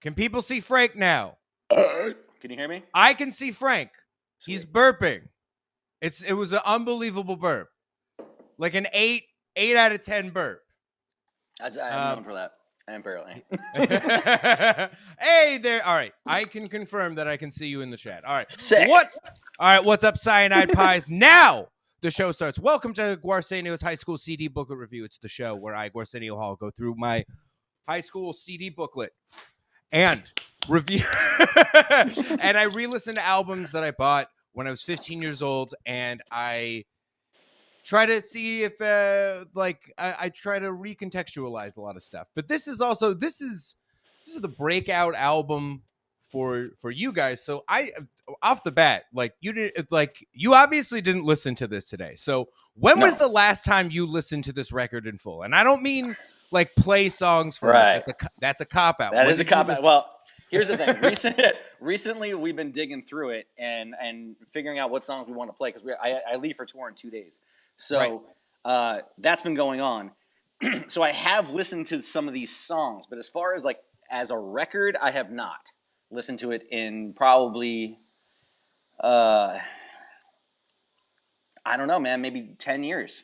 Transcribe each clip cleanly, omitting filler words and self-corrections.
Can people see Frank now? Can you hear me? I can see Frank. Sweet. He's burping. It was an unbelievable burp. Like an 8 out of 10 burp. I'm known for that. Apparently. Hey there. All right. I can confirm that I can see you in the chat. All right. Sick. What's up, Cyanide Pies? Now the show starts. Welcome to Guarsenio's High School CD Booklet Review. It's the show where I, Guarsenio Hall, go through my high school CD booklet and review. And I re-listen to albums that I bought when I was 15 years old, and I try to see if I try to recontextualize a lot of stuff. But this is the breakout album for you guys. So I, off the bat, you obviously didn't listen to this today. So when was the last time you listened to this record in full? And I don't mean like play songs for right. That's a cop out. That is a cop out. Well, here's the thing. Recently, we've been digging through it and figuring out what songs we want to play because I leave for tour in 2 days. So that's been going on. So I have listened to some of these songs, but as far as as a record, I have not listened to it in probably, I don't know, man, maybe 10 years.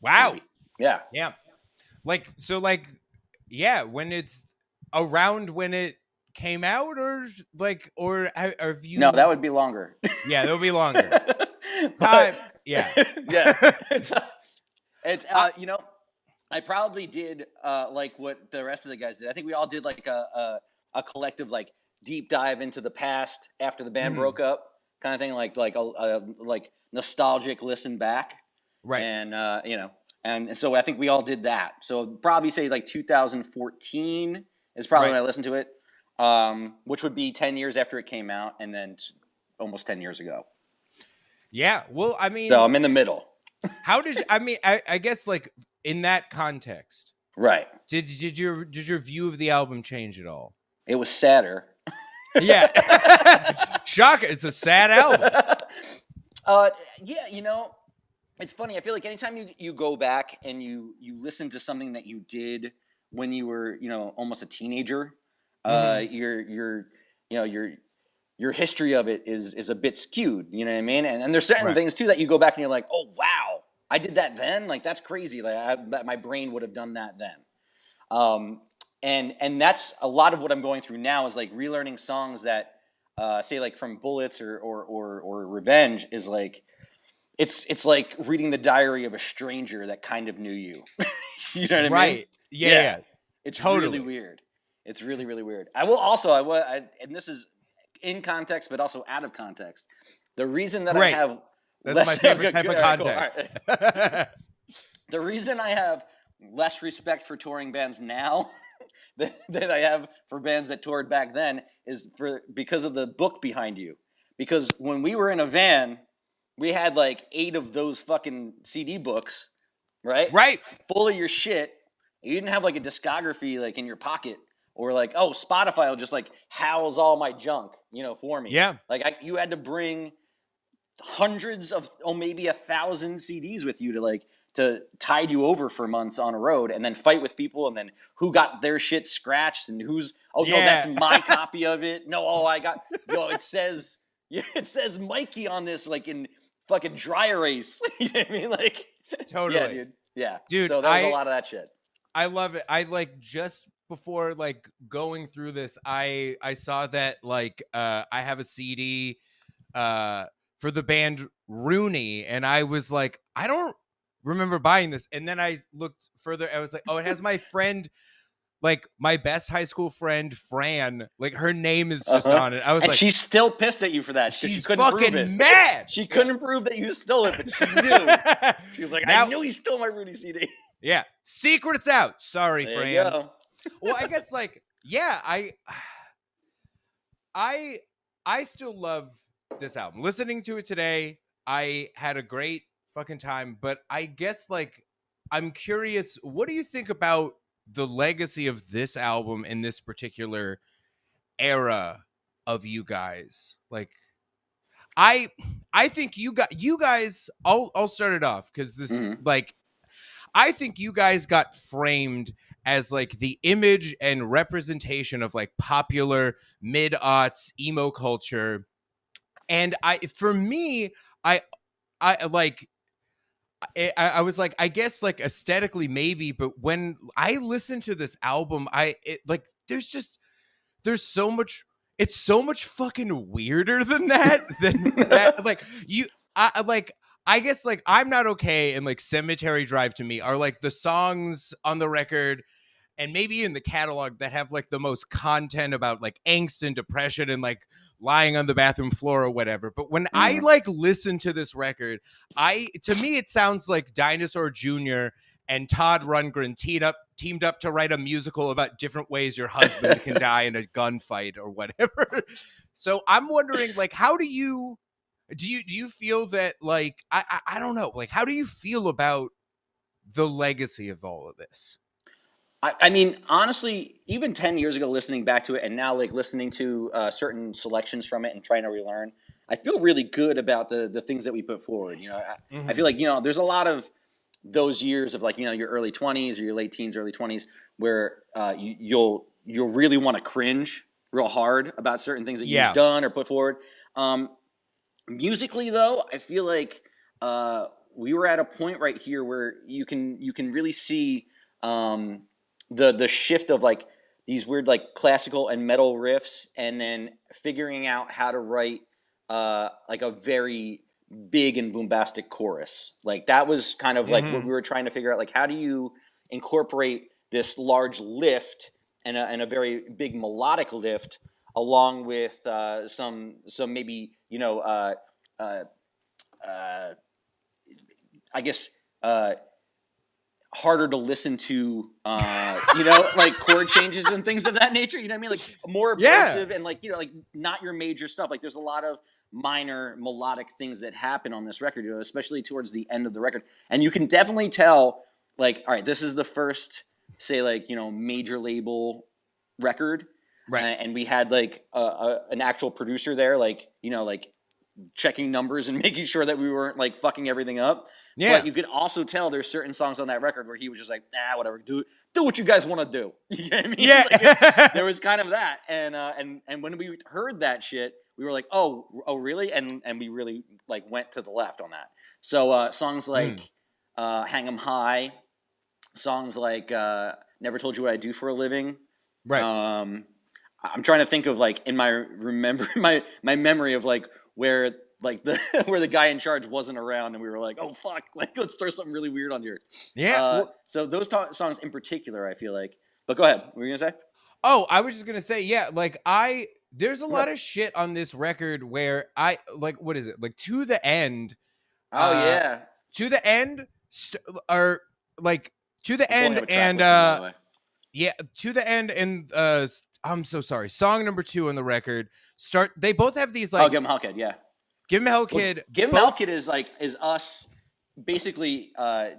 Wow. Maybe. Yeah. Yeah. When it's around when it came out or have you? No, that would be longer. Yeah, that would be longer. Time. Yeah. Yeah. It's I probably did like what the rest of the guys did. I think we all did like a collective deep dive into the past after the band broke up, kind of thing, like a nostalgic listen back. Right. And and so I think we all did that. So probably say 2014 is probably when I listened to it, which would be 10 years after it came out, and then almost 10 years ago. Yeah, well, I mean, so I'm in the middle. How did you, I guess in that context, right? Did your view of the album change at all? It was sadder. Yeah, shocker! It's a sad album. Yeah, it's funny. I feel like anytime you go back and you listen to something that you did when you were almost a teenager, your history of it is a bit skewed, you know what I mean? And there's certain things too that you go back and you're like, oh wow, I did that then. That's crazy. That my brain would have done that then. And that's a lot of what I'm going through now is relearning songs that say from Bullets or Revenge is it's like reading the diary of a stranger that kind of knew you. You know what I mean? Right. Yeah. It's totally really weird. It's really, really weird. I will also, and this is in context, but also out of context. The reason that I have that's my favorite type of context. Right. The reason I have less respect for touring bands now than I have for bands that toured back then is because of the book behind you. Because when we were in a van, we had 8 of those fucking CD books, right? Right. Full of your shit. You didn't have a discography in your pocket. Or Spotify will just house all my junk, for me. Yeah. You had to bring hundreds of, maybe 1,000 CDs with you to tide you over for months on a road, and then fight with people, and then who got their shit scratched, and who's no, that's my copy of it. No, I got it says Mikey on this in fucking dry erase. You know what I mean? Totally. Yeah, dude. Yeah, dude. So there's a lot of that shit. I love it. I just before going through this, I saw that I have a CD for the band Rooney, and I was like, I don't remember buying this. And then I looked further, I was like, oh, it has my friend, my best high school friend Fran, her name is just on it. I was she's still pissed at you for that. She's she couldn't fucking prove it. Mad. She couldn't prove that you stole it, but she knew. She was like, I knew he stole my Rooney CD. Yeah, secret's out. Sorry, there Fran. You go. Well, I guess yeah, I still love this album. Listening to it today, I had a great fucking time, but I guess I'm curious, what do you think about the legacy of this album in this particular era of you guys? I think you guys I'll start it off because this I think you guys got framed as like the image and representation of like popular mid-aughts emo culture. And for me, I like, I was like, I guess like aesthetically maybe, but when I listen to this album, like there's so much, it's so much fucking weirder than that, like you, like, I guess like I'm Not Okay and like Cemetery Drive to me are like the songs on the record and maybe in the catalog that have like the most content about like angst and depression and like lying on the bathroom floor or whatever. But when I like listen to this record, to me it sounds like Dinosaur Jr. and Todd Rundgren teamed up to write a musical about different ways your husband can die in a gunfight or whatever. So I'm wondering, like, how do you feel that, like, I don't know, like, how do you feel about the legacy of all of this? I mean, honestly, even 10 years ago, listening back to it and now like listening to certain selections from it and trying to relearn, I feel really good about the things that we put forward. You know, I feel like, you know, there's a lot of those years of like, you know, your early 20s or your late teens, early 20s, where you'll really want to cringe real hard about certain things that you've done or put forward. Musically, though, I feel like we were at a point right here where you can really see the shift of like these weird like classical and metal riffs, and then figuring out how to write like a very big and bombastic chorus. Like that was kind of like what we were trying to figure out. Like, how do you incorporate this large lift and a very big melodic lift along with some maybe, you know, I guess harder to listen to, you know, like chord changes and things of that nature. You know what I mean? Like more abrasive and like, you know, like not your major stuff. Like there's a lot of minor melodic things that happen on this record, you know, especially towards the end of the record. And you can definitely tell, like, all right, this is the first, say, like, you know, major label record. Right. And we had like an actual producer there, like, you know, like checking numbers and making sure that we weren't like fucking everything up. Yeah. But you could also tell there's certain songs on that record where he was just like, whatever, do what you guys want to do. You know what I mean? Yeah. Like there was kind of that. And when we heard that shit, we were like, oh, really? And we really like went to the left on that. So songs like Hang 'Em High, songs like Never Told You What I Do for a Living. Right. I'm trying to think of like in my memory of like where like where the guy in charge wasn't around and we were like, oh fuck, like let's throw something really weird on here. Yeah. So those songs in particular, I feel like. But go ahead. What were you gonna say? Oh, I was just gonna say, yeah, like there's a lot of shit on this record where I like, what is it? Like To the End. Oh yeah. To the End or like To the End and yeah, To the End and I'm so sorry. Song number 2 on the record. They both have these like Give 'Em Hell Kid, yeah. Give 'Em Hell Kid. Give 'Em Hell Kid is us basically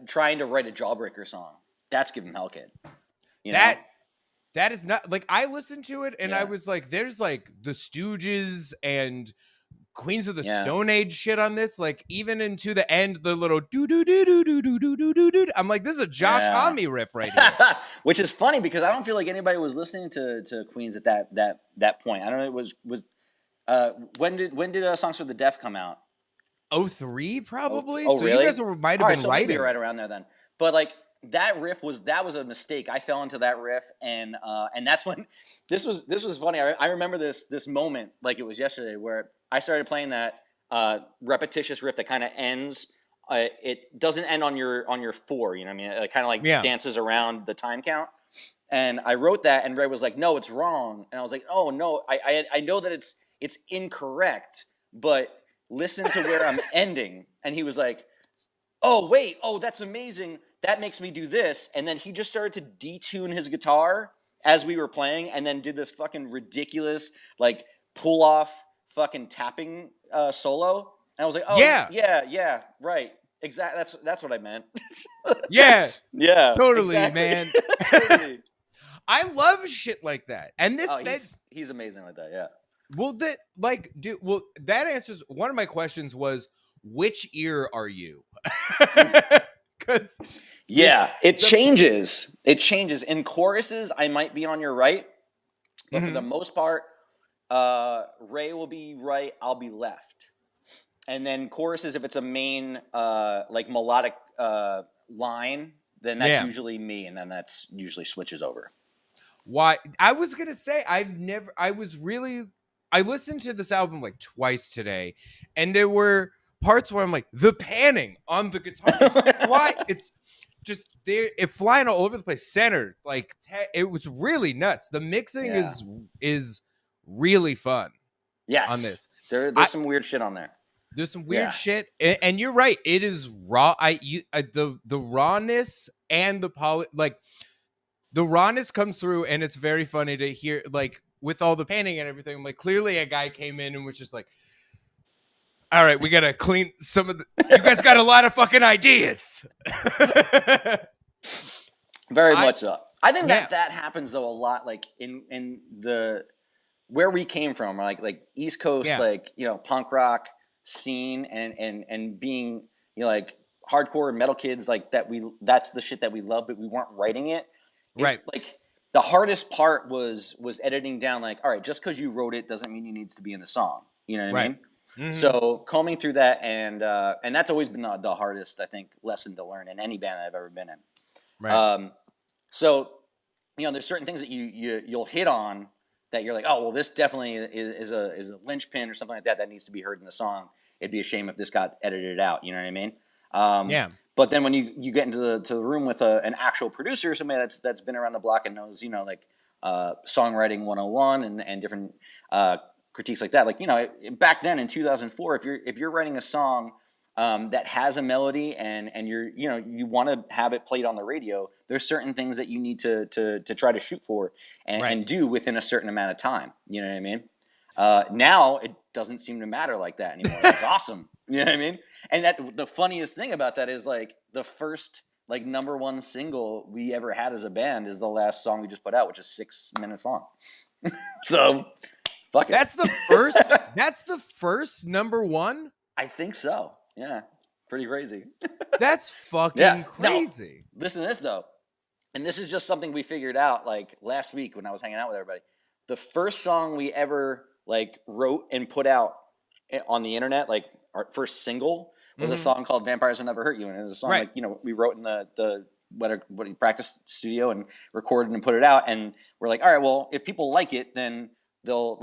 trying to write a Jawbreaker song. That's Give 'Em Hell Kid. You know? That is not like, I listened to it and I was like, there's like the Stooges and Queens of the Stone Age shit on this. Like even into the end, the little do do do do do do do do do. I'm like, this is a Josh Homme riff right here. Which is funny because I don't feel like anybody was listening to Queens at that point. I don't know. It was when did Songs for the Deaf come out? 2003 probably. Oh, so really? You guys might have been so writing. Maybe right around there then. But like that riff was a mistake. I fell into that riff and that's when this was funny. I remember this moment like it was yesterday where I started playing that repetitious riff that kind of ends. It doesn't end on your 4. You know what I mean? It kind of like dances around the time count. And I wrote that, and Ray was like, "No, it's wrong." And I was like, "Oh no, I know that it's incorrect, but listen to where I'm ending." And he was like, "Oh wait, that's amazing. That makes me do this." And then he just started to detune his guitar as we were playing, and then did this fucking ridiculous like pull off fucking tapping solo. And I was like, "Oh yeah, right, exactly. That's what I meant." Yeah, totally, exactly. man. Totally. I love shit like that, and he's amazing like that. Yeah. Well, that answers one of my questions was, which ear are you? Yeah, it changes. It changes. In choruses, I might be on your right, but for the most part, Ray will be right, I'll be left. And then choruses, if it's a main like melodic line, then that's usually me, and then that's usually switches over. Why? I was gonna say I listened to this album like twice today, and there were parts where I'm like, the panning on the guitar, it's just there, it flying all over the place, centered, like it was really nuts. The mixing is really fun. Yes, on this, there's some weird shit on there. There's some weird shit, and you're right. It is raw. The rawness and the the rawness comes through, and it's very funny to hear, like, with all the painting and everything. I'm like, clearly a guy came in and was just like, all right, we gotta clean some of the. You guys got a lot of fucking ideas. Very much so. I think that happens though a lot, like in the where we came from, like East Coast, like punk rock scene, and being like hardcore metal kids, like that's the shit that we love, but we weren't writing it. Right. Like the hardest part was editing down, like, all right, just because you wrote it doesn't mean it needs to be in the song. You know what I mean? Mm-hmm. So combing through that, and that's always been the hardest, I think, lesson to learn in any band I've ever been in. Right. So there's certain things that you'll hit on that you're like, oh well, this definitely is a linchpin or something like that needs to be heard in the song. It'd be a shame if this got edited out. You know what I mean? But then when you get into the room with an actual producer, somebody that's been around the block and knows, like songwriting 101 and different critiques like that. Like, back then in 2004, if you're writing a song that has a melody and you want to have it played on the radio, there's certain things that you need to try to shoot for and do within a certain amount of time. You know what I mean? Now it doesn't seem to matter like that anymore. It's awesome. You know what I mean? And that the funniest thing about that is, like, the first like #1 single we ever had as a band is the last song we just put out, which is 6 minutes long. So fuck it. That's the first that's the first #1? I think so. Yeah. Pretty crazy. That's fucking crazy. Now, listen to this though. And this is just something we figured out like last week when I was hanging out with everybody. The first song we ever like wrote and put out on the internet, like our first single, was a song called "Vampires Will Never Hurt You," and it was a song like we wrote in the practice studio and recorded and put it out. And we're like, all right, well, if people like it, then they'll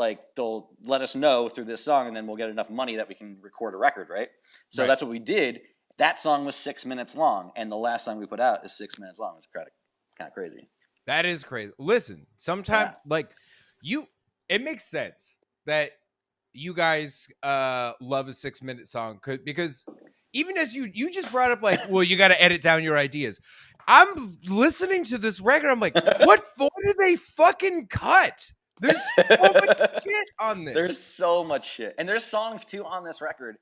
let us know through this song, and then we'll get enough money that we can record a record, right? So that's what we did. That song was 6 minutes long, and the last song we put out is 6 minutes long. It's kind of crazy. That is crazy. Listen, sometimes it makes sense that you guys love a 6 minute song because even as you just brought up, like, well, you got to edit down your ideas. I'm listening to this record. I'm like, what for do they fucking cut? There's so much shit on this. There's so much shit. And there's songs too on this record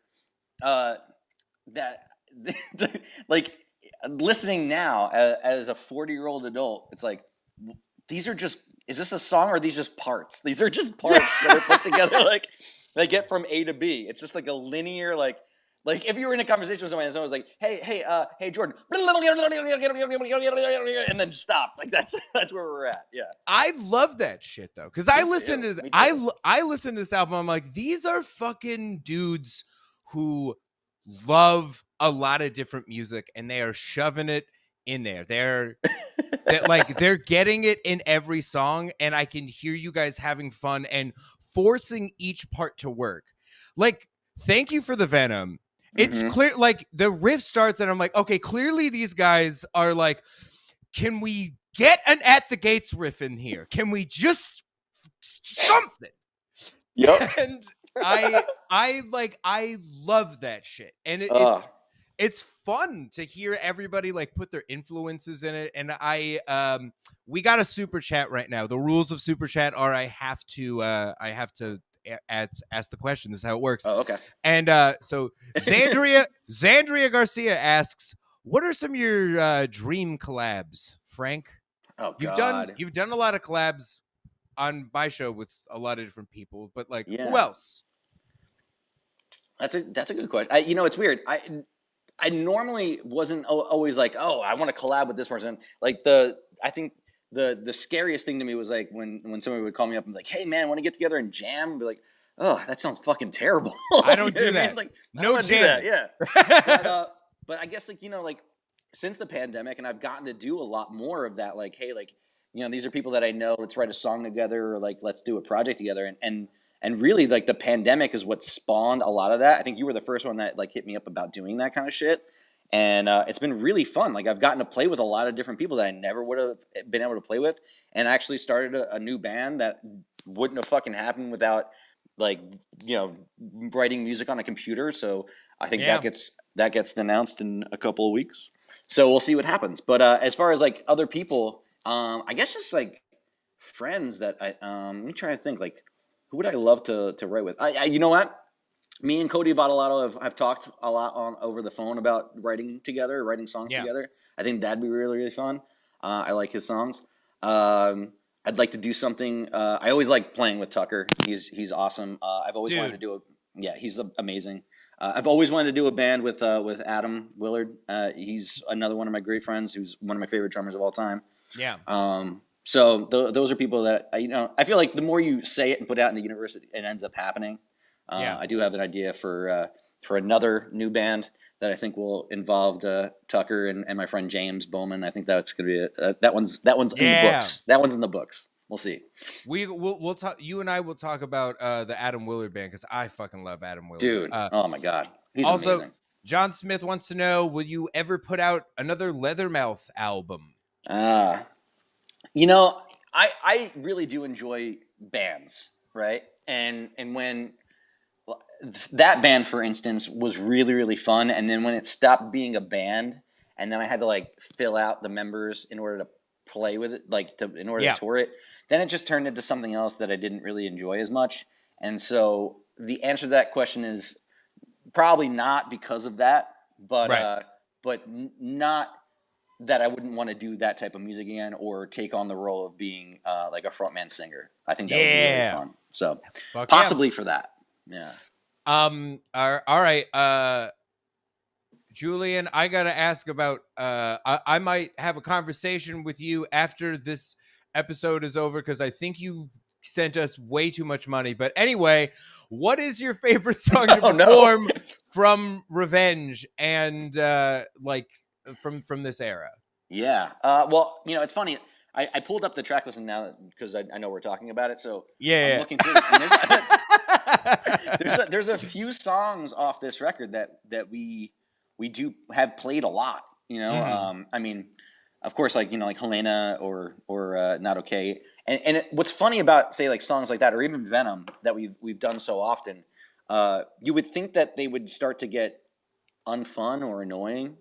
that like listening now as a 40-year-old adult, it's like, these are just, is this a song or are these just parts? These are just parts that are put together, like they get from A to B. It's just like a linear, like if you were in a conversation with somebody and someone was like, hey Jordan, and then stop. Like that's where we're at. Yeah. I love that shit though, because I listen to this album. I'm like, these are fucking dudes who love a lot of different music and they are shoving it in there. They're getting it in every song, and I can hear you guys having fun and forcing each part to work. Like, thank you for the Venom. It's clear, like, the riff starts and I'm like, okay, clearly these guys are like, can we get an At the Gates riff in here? Can we just something? Yep. And I love that shit. And it's fun to hear everybody like put their influences in it. And we got a super chat right now. The rules of super chat are I have to ask the question. This is how it works. Oh, okay. And so Zandria Garcia asks, what are some of your dream collabs, Frank? Oh, God. You've done a lot of collabs on my show with a lot of different people, but like, who else? That's a good question. It's weird. I normally wasn't always like, oh, I want to collab with this person. Like I think the scariest thing to me was like when somebody would call me up and be like, hey man, want to get together and jam? And be like, oh, that sounds fucking terrible. I don't do what I that. mean? Like, I No don't want to do that. jamming. Yeah. But I guess like, like since the pandemic, and I've gotten to do a lot more of that, like, hey, like, these are people that I know, let's write a song together, or like, let's do a project together. And really, like, the pandemic is what spawned a lot of that. I think you were the first one that like hit me up about doing that kind of shit. And it's been really fun. Like, I've gotten to play with a lot of different people that I never would have been able to play with, and actually started a new band that wouldn't have fucking happened without like, writing music on a computer. So I think that gets announced in a couple of weeks. So we'll see what happens. But as far as like other people, I guess just like friends that let me try to think, like, who would I love to write with? You know what? Me and Cody Bottolato have talked a lot over the phone about writing together, writing songs together. I think that'd be really, really fun. I like his songs. I'd like to do something. I always like playing with Tucker. He's awesome. I've always wanted to do he's amazing. I've always wanted to do a band with Adam Willard. He's another one of my great friends, who's one of my favorite drummers of all time. Yeah. So those are people that I feel like the more you say it and put it out in the universe, it ends up happening. I do have an idea for another new band that I think will involve Tucker and my friend James Bowman. I think that's gonna be that one's in the books. That one's in the books. We'll see. We'll talk. You and I will talk about the Adam Willard band, because I fucking love Adam Willard. Dude, oh my god, he's also amazing. John Smith wants to know: will you ever put out another Leathermouth album? I really do enjoy bands, right? And when that band, for instance, was really, really fun. And then when it stopped being a band, and then I had to like fill out the members in order to play with it, like in order to tour it, then it just turned into something else that I didn't really enjoy as much. And so the answer to that question is probably not because of that, but not that I wouldn't want to do that type of music again, or take on the role of being like a frontman singer. I think that would be really fun. So possibly for that. Yeah. All right. Julian, I gotta ask about. I might have a conversation with you after this episode is over, because I think you sent us way too much money. But anyway, what is your favorite song to perform from Revenge and like from this era? Yeah. Well, it's funny. I pulled up the track listing now because I know we're talking about it. So I'm looking through this, and there's a few songs off this record that we do have played a lot. I mean, of course, like like Helena or Not Okay. And what's funny about, say, like songs like that, or even Venom, that we've done so often, you would think that they would start to get unfun or annoying,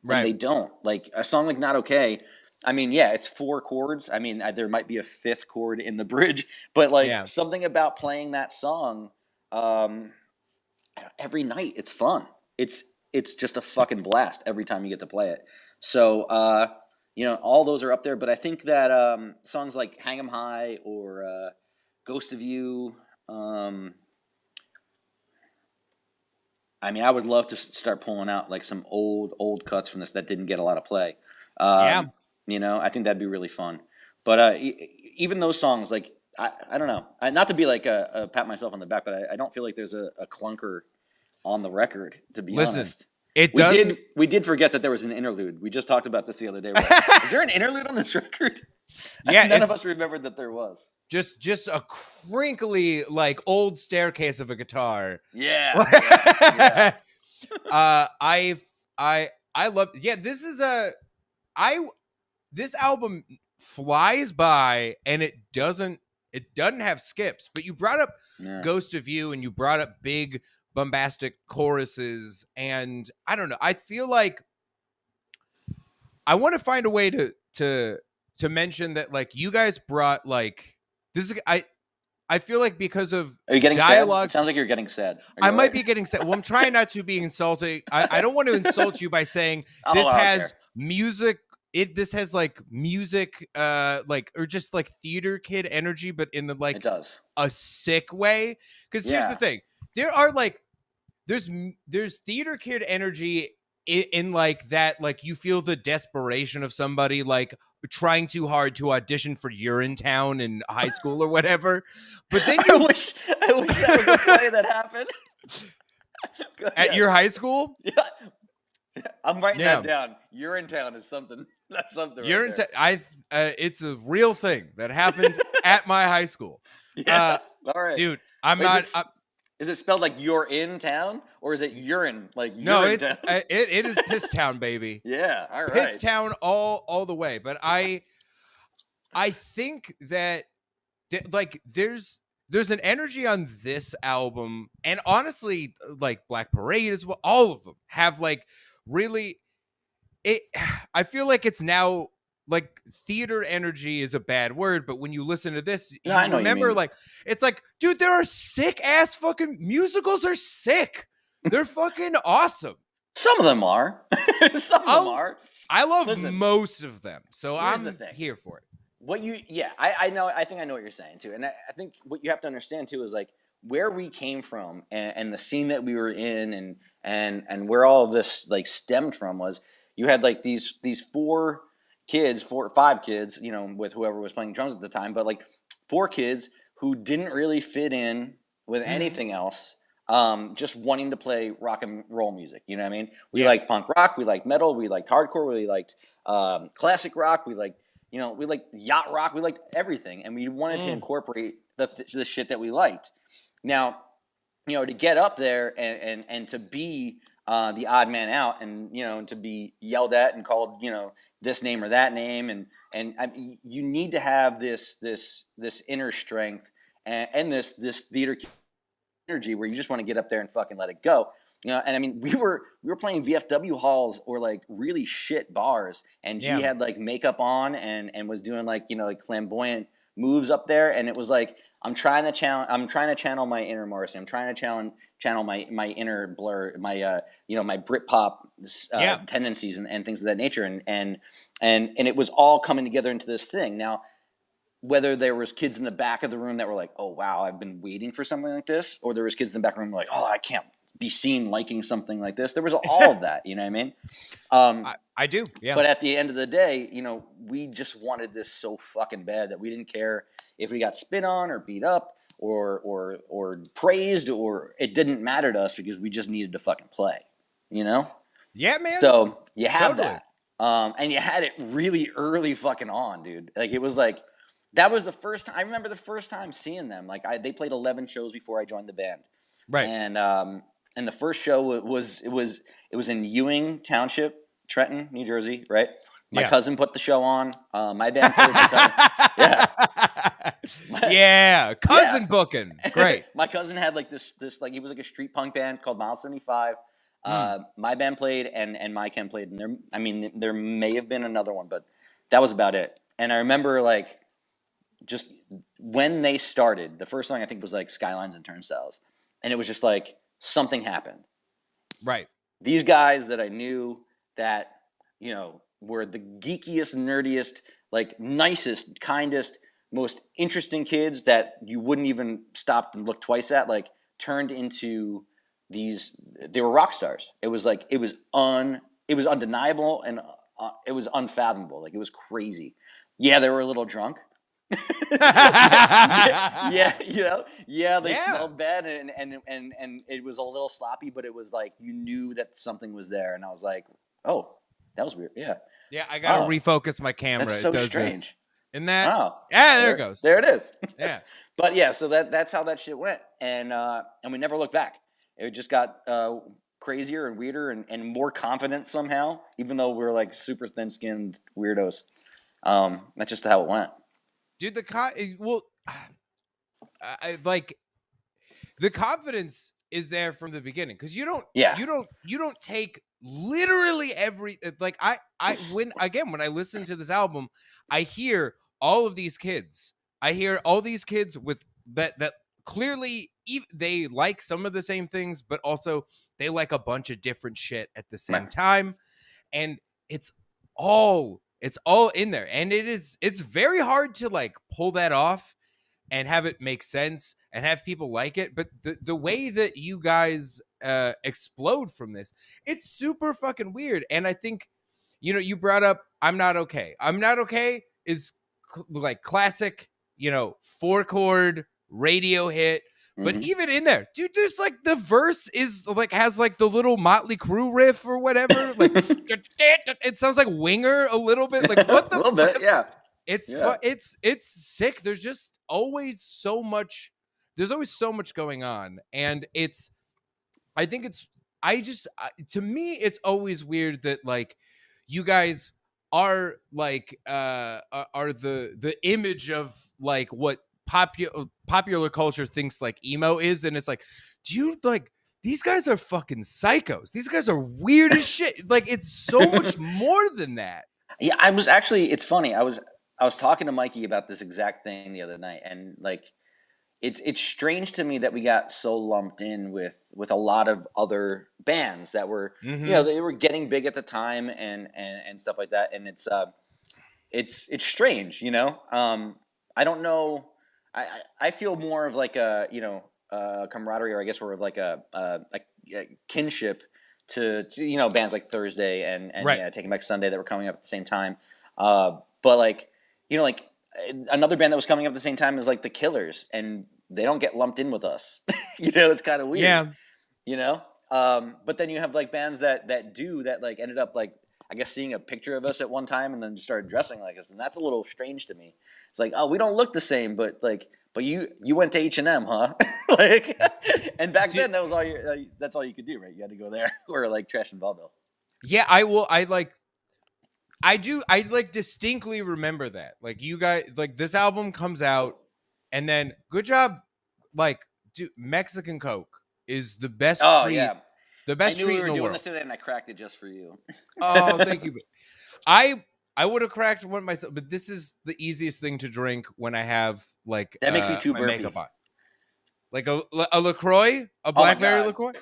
and they don't. Like a song like Not Okay. I mean, yeah, it's 4 chords. I mean, there might be a 5th chord in the bridge, but like something about playing that song every night, it's fun. It's just a fucking blast every time you get to play it. So, all those are up there, but I think that songs like Hang 'Em High or Ghost of You, I mean, I would love to start pulling out like some old cuts from this that didn't get a lot of play. I think that'd be really fun. But even those songs, like I don't know, not to be like a pat myself on the back, but I don't feel like there's a clunker on the record, to be honest. We did forget that there was an interlude. We just talked about this the other day. Is there an interlude on this record? Yeah, none of us remembered that there was. Just a crinkly, like, old staircase of a guitar. Yeah. I love. Yeah, this album flies by, and it doesn't have skips. But you brought up Ghost of You, and you brought up big bombastic choruses, and I don't know. I feel like I want to find a way to mention that, like, you guys brought, like, this is I feel like because of Are you getting dialogue, sad? It sounds like you're getting sad. I might be getting sad. Well, I'm trying not to be insulting. I don't want to insult you by saying this has music. This has like music, like, or just like theater kid energy, but in the like it does. A sick way. Because here's the thing: there are like there's theater kid energy in like that, like you feel the desperation of somebody like trying too hard to audition for Urinetown in high school or whatever. But then I wish that was a play that happened. at your high school. Yeah. I'm writing Yeah. that down. Urinetown is something. That's something. You're Right there. it's a real thing that happened at my high school. Yeah. All right, Dude, I'm Wait, not. Is it spelled like you're in town, or is it urine like No, urine it's town? it is Piss Town, baby. Yeah, all right. Piss Town all the way. But I think that like there's an energy on this album, and honestly, like Black Parade as well. All of them have like really it. I feel like it's now like theater energy is a bad word, but when you listen to this, No, you I know what you remember mean. like it's like, dude, there are sick ass fucking musicals are sick. They're fucking awesome. Some of them are. Some of them are. I love Listen, most of them, so here's I'm the thing. here for it. I know. I think I know what you're saying too, and I think what you have to understand too is like where we came from and the scene that we were in, and where all of this like stemmed from was you had like these four or five kids, you know, with whoever was playing drums at the time, but like four kids who didn't really fit in with anything else. Just wanting to play rock and roll music, you know what I mean? We liked punk rock, we liked metal, we liked hardcore, we liked classic rock, we liked yacht rock, we liked everything, and we wanted to incorporate the shit that we liked. Now, you know, to get up there and to be the odd man out, and you know, to be yelled at and called, you know, this name or that name, and I mean, you need to have this inner strength and this theater energy where you just want to get up there and fucking let it go, you know. And I mean, we were playing VFW halls or like really shit bars, and G had like makeup on and was doing like, you know, like flamboyant moves up there, and it was like I'm trying to channel my inner Morrissey. I'm trying to channel my inner Blur, my you know, my Britpop tendencies and things of that nature, and it was all coming together into this thing. Now, whether there was kids in the back of the room that were like, oh, wow, I've been waiting for something like this, or there was kids in the back room like, oh, I can't be seen liking something like this. There was all of that, you know what I mean? I do, yeah. But at the end of the day, you know, we just wanted this so fucking bad that we didn't care if we got spit on or beat up or praised, or it didn't matter to us because we just needed to fucking play, you know? Yeah, man. So you have that. And you had it really early fucking on, dude. Like it was like, that was the first time. I remember the first time seeing them. Like they played 11 shows before I joined the band. Right. And the first show was in Ewing Township, Trenton, New Jersey. Right. My cousin put the show on. My band played. Cousin booking. Great. My cousin had like this like, he was like a street punk band called Mile 75. My band played and my Ken played. And there may have been another one, but that was about it. And I remember like, just when they started, the first song I think was like Skylines and Turnstiles. And it was just like something happened. Right. These guys that I knew that, you know, were the geekiest, nerdiest, like nicest, kindest, most interesting kids that you wouldn't even stop and look twice at, like turned into they were rock stars. It was like, it was undeniable and it was unfathomable. Like it was crazy. Yeah, they were a little drunk. They smelled bad and it was a little sloppy, but it was like you knew that something was there, and I was like, oh, that was weird. I gotta refocus my camera. That's so strange. In that, there it goes. There it is. Yeah. But yeah, so that's how that shit went, and we never looked back. It just got crazier and weirder and more confident somehow, even though we're like super thin-skinned weirdos. That's just how it went. Dude, the confidence is there from the beginning, because you don't take literally every, like when I listen to this album, I hear all of these kids. I hear all these kids with that clearly they like some of the same things, but also they like a bunch of different shit at the same time, and it's all in there, and it's very hard to like pull that off and have it make sense and have people like it. But the way that you guys explode from this. It's super fucking weird. And I think, you brought up I'm Not Okay. I'm Not Okay is like classic, 4-chord radio hit. But even in there, dude, there's like the verse is like has like the little Motley Crue riff or whatever. Like it sounds like Winger a little bit. Like what the a little bit, yeah. It's Yeah. it's sick. There's just always so much. There's always so much going on, and I think to me it's always weird that like you guys are like are the image of like what popular culture thinks like emo is, and it's like, dude, like these guys are fucking psychos. These guys are weird as shit. Like it's so much more than that. Yeah, I was actually. It's funny. I was talking to Mikey about this exact thing the other night, and like, it's strange to me that we got so lumped in with a lot of other bands that were, they were getting big at the time and stuff like that, and it's strange, I don't know. I feel more of like a camaraderie, or I guess we're of like a kinship to bands like Thursday and Right. yeah, Taking Back Sunday that were coming up at the same time. But like like another band that was coming up at the same time is like the Killers, and they don't get lumped in with us. It's kind of weird. Yeah. But then you have like bands that like ended up like, I guess, seeing a picture of us at one time and then just started dressing like us, and that's a little strange to me. It's like, oh, we don't look the same, but you went to H&M, huh? Like, and back then that was all that's all you could do, right? You had to go there or like Trash and Vaudeville. Yeah, I distinctly remember that. Like you guys, like this album comes out, and then good job, like, dude, Mexican Coke is the best treat. Yeah. The best treat in the world. I knew we were doing this today, and I cracked it just for you. Oh, thank you. I would have cracked one myself, but this is the easiest thing to drink when I have like that makes me too burpy. Makeup on. Like a LaCroix, a blackberry LaCroix.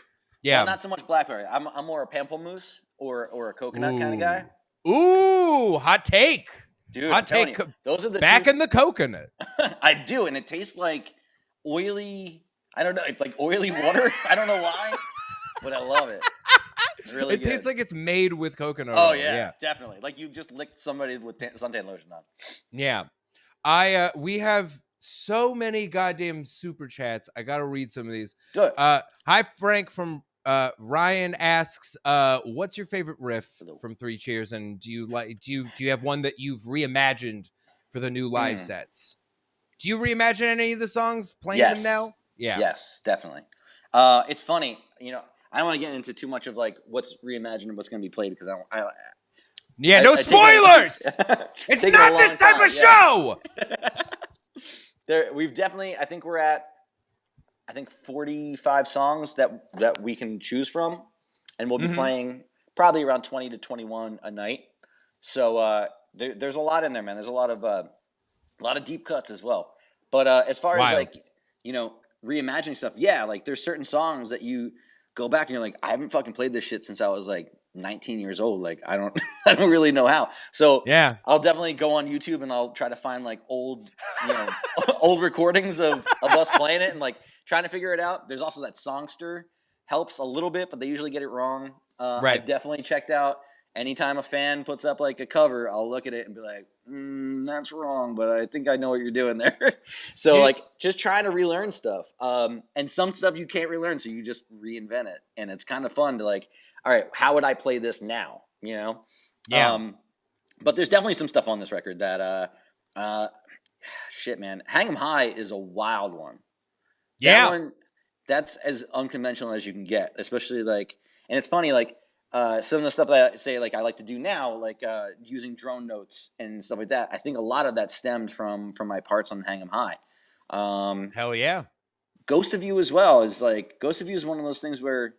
Yeah, well, not so much blackberry. I'm more a pamplemousse or a coconut kind of guy. Ooh, hot take, dude! Hot take. Those are the back in the coconut. I do, and it tastes like oily. I don't know. It's like oily water. I don't know why, but I love it. Really, it tastes like it's made with coconut. Oh yeah, definitely. Like you just licked somebody with suntan lotion on. Yeah, we have so many goddamn super chats. I gotta read some of these. Good. Hi Frank from Ryan asks, what's your favorite riff from Three Cheers, and do you have one that you've reimagined for the new live sets? Do you reimagine any of the songs playing them now? Yeah. Yes, definitely. It's funny, I don't want to get into too much of like what's reimagined and what's going to be played because no spoilers. It's not this type of show. We've definitely. I think we're at 45 songs that we can choose from, and we'll be playing probably around 20 to 21 a night. So there's a lot in there, man. There's a lot of deep cuts as well. But as far as like reimagining stuff, yeah, like there's certain songs that you go back and you're like, I haven't fucking played this shit since I was like 19 years old. Like I don't really know how. So yeah, I'll definitely go on YouTube and I'll try to find like old old recordings of us playing it and like trying to figure it out. There's also that Songster helps a little bit, but they usually get it wrong. Right. I've definitely checked out. Anytime a fan puts up like a cover, I'll look at it and be like, that's wrong, but I think I know what you're doing there. So like just trying to relearn stuff. And some stuff you can't relearn, so you just reinvent it. And it's kind of fun to like, all right, how would I play this now? Yeah. But there's definitely some stuff on this record that shit, man. Hang 'em High is a wild one. Yeah. That one, that's as unconventional as you can get, especially like, and it's funny, like, some of the stuff that I say, like I like to do now, like using drone notes and stuff like that. I think a lot of that stemmed from my parts on Hang 'em High. Hell yeah. Ghost of You as well is like, Ghost of You is one of those things where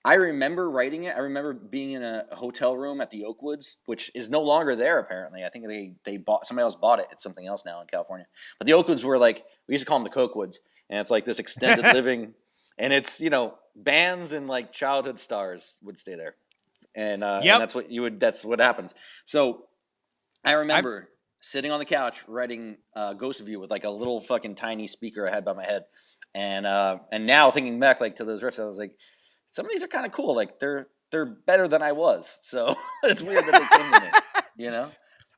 I remember writing it. I remember being in a hotel room at the Oakwoods, which is no longer there apparently. I think they bought, somebody else bought it. It's something else now in California. But the Oakwoods were like, we used to call them the Cokewoods, and it's like this extended living, and it's bands and like childhood stars would stay there. And, and that's what happens. So I remember sitting on the couch writing Ghost of You with like a little fucking tiny speaker I had by my head. And now thinking back like to those riffs, I was like, some of these are kind of cool. Like they're better than I was. So it's weird that they came to me. You know.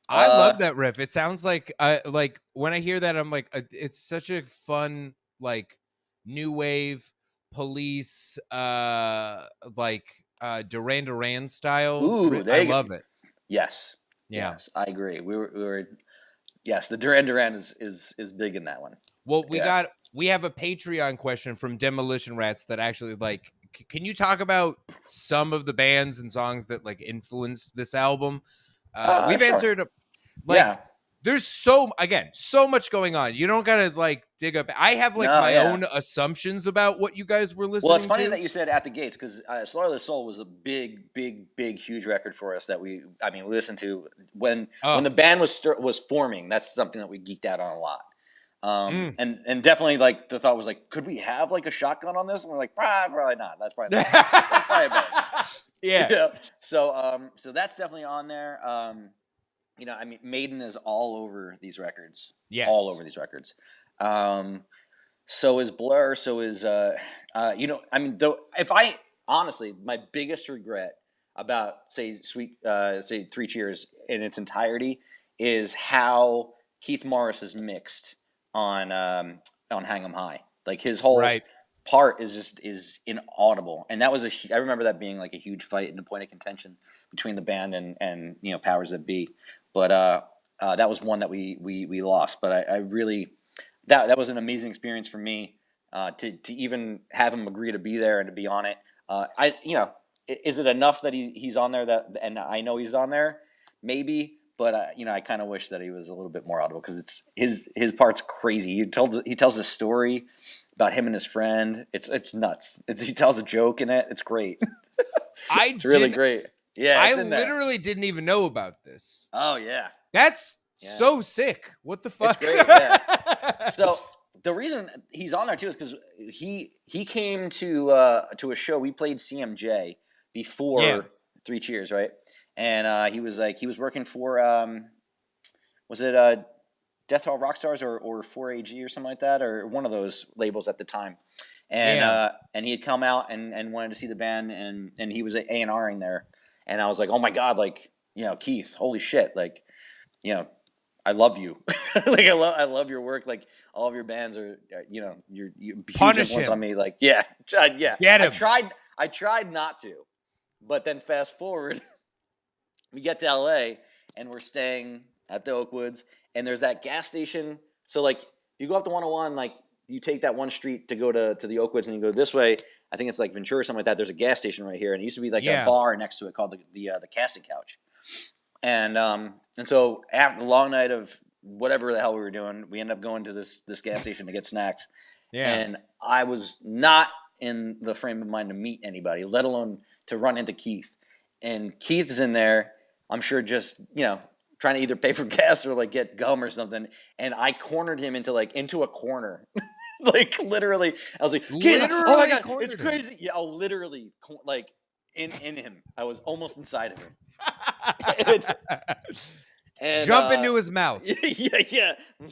I love that riff. It sounds like when I hear that, I'm like, it's such a fun like new wave Police Duran Duran style. Ooh, I there you go. love it. Yes. Yeah. Yes, I agree. We were yes, the Duran Duran is big in that one. Well, Yeah. we have a Patreon question from Demolition Rats that actually like can you talk about some of the bands and songs that like influenced this album? We've Sure. answered like Yeah. there's so much going on. You don't gotta like dig up. I have like No, my yeah. own assumptions about what you guys were listening to. Well, it's funny that you said At the Gates, because Slaughter the Soul was a big, huge record for us that we listened to when the band was forming. That's something that we geeked out on a lot. And definitely like the thought was like, could we have like a shotgun on this? And we're like, probably not. That's probably a bad. Yeah. You know? So that's definitely on there. Maiden is all over these records. Yes. All over these records. So is Blur. So is if I honestly, my biggest regret about say Three Cheers in its entirety is how Keith Morris is mixed on Hang 'Em High. Like his whole part is inaudible, and that was I remember that being like a huge fight and a point of contention between the band and powers that be. But that was one that we lost. But I really that was an amazing experience for me to even have him agree to be there and to be on it. Is it enough that he's on there and I know he's on there? Maybe. But I kind of wish that he was a little bit more audible because it's his part's crazy. He tells a story about him and his friend. It's nuts. He tells a joke in it. It's great. It's really great. Yeah, I literally didn't even know about this. Oh yeah, that's so sick. What the fuck? It's great. Yeah. So the reason he's on there too is because he came to a show. We played CMJ before Three Cheers, right? And he was working for was it Death Row Rockstars or 4AG or something like that, or one of those labels at the time. And and he had come out and wanted to see the band, and he was A&Ring there. And I was like, oh my God, like, Keith, holy shit, like, I love you. Like I love your work. Like all of your bands are, you're huge influence on me. Like, yeah. Get him. I tried not to, but then fast forward, we get to LA and we're staying at the Oakwoods, and there's that gas station. So like, you go up to 101, like you take that one street to go to the Oakwoods, and you go this way. I think it's like Ventura or something like that. There's a gas station right here, and it used to be like a bar next to it called the Casting Couch. And so after a long night of whatever the hell we were doing, we ended up going to this gas station to get snacks. Yeah. And I was not in the frame of mind to meet anybody, let alone to run into Keith. And Keith is in there, I'm sure, just trying to either pay for gas or like get gum or something. And I cornered him into a corner. Like literally, I was like, oh my God, it's crazy. Yeah, I'll literally like in him. I was almost inside of him. and jump into his mouth. Yeah. I'm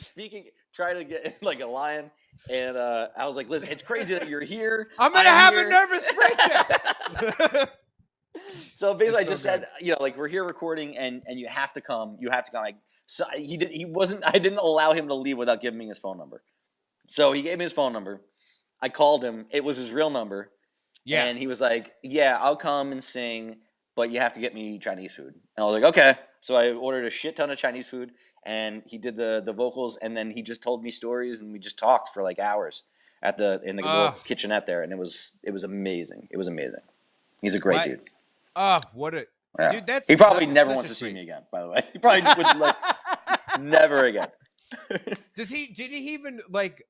trying to get like a lion. And I was like, listen, it's crazy that you're here. I'm gonna have a nervous breakdown. So basically, I just said, like we're here recording, and you have to come. You have to come. Like, so he wasn't. I didn't allow him to leave without giving me his phone number. So he gave me his phone number. I called him. It was his real number. Yeah. And he was like, yeah, I'll come and sing, but you have to get me Chinese food. And I was like, okay. So I ordered a shit ton of Chinese food, and he did the vocals, and then he just told me stories, and we just talked for like hours in the little kitchenette there, and it was amazing. It was amazing. He's a great dude. Oh, what a dude! That's he probably never wants to see me again. By the way, he probably would like never again. Did he even like?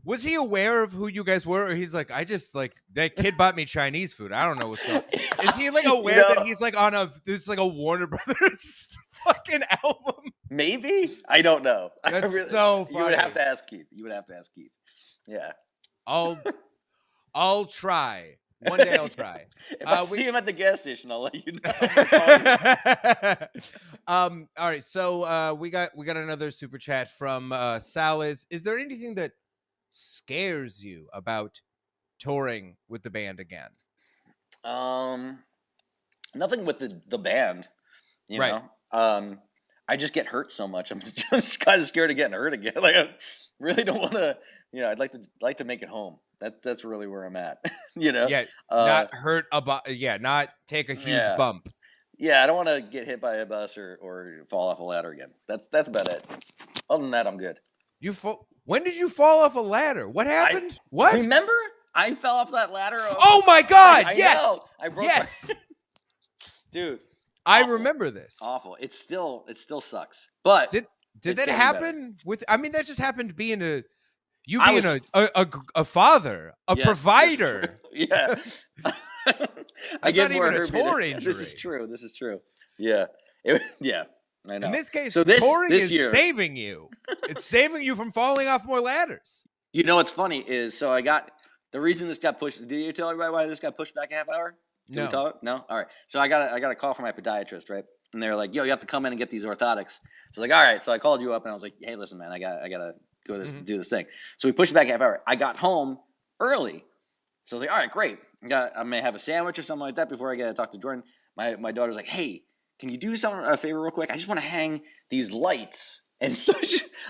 Was he aware of who you guys were, or he's like, I just like that kid bought me Chinese food. I don't know what's going on. Is he like aware that he's like on there's like a Warner Brothers fucking album? Maybe, I don't know. That's so funny. You would have to ask Keith. Yeah. I'll try. One day I'll try. If I see him at the gas station, I'll let you know. All right. So we got another super chat from Sal. Is there anything that scares you about touring with the band again? Nothing with the band, you Right. know. I just get hurt so much. I'm just kind of scared of getting hurt again. Like I really don't want to. I'd like to make it home. That's really where I'm at. Yeah, Uh, not hurt about. Yeah, not take a huge yeah, bump. yeah. I don't want to get hit by a bus or fall off a ladder again. That's about it. Other than that, I'm good. When did you fall off a ladder? What I happened? What? remember I fell off that ladder. Oh my God! I Yes, know. I broke yes. dude. I Awful. remember this. Awful. It still sucks. But Did it's that getting happen with? I mean, that just happened being a was- a father, a Yes, provider. Yeah. I That's get not more even a hurt tour than- injury. This is true. Yeah. Yeah. I know. In this case, So this touring is year, saving you. It's saving you from falling off more ladders. what's funny is I got the reason this got pushed. Did you tell everybody why this got pushed back a half hour? Did we No. talk? No. All right. So I got a call from my podiatrist, right? And they were like, "Yo, you have to come in and get these orthotics." So I was like, "All right." So I called you up and I was like, "Hey, listen, man, I gotta go do this thing." So we pushed it back a half hour. I got home early, so I was like, "All right, great. I may have a sandwich or something like that before I get to talk to Jordan." My daughter's like, "Hey, can you do a favor real quick? I just want to hang these lights." And so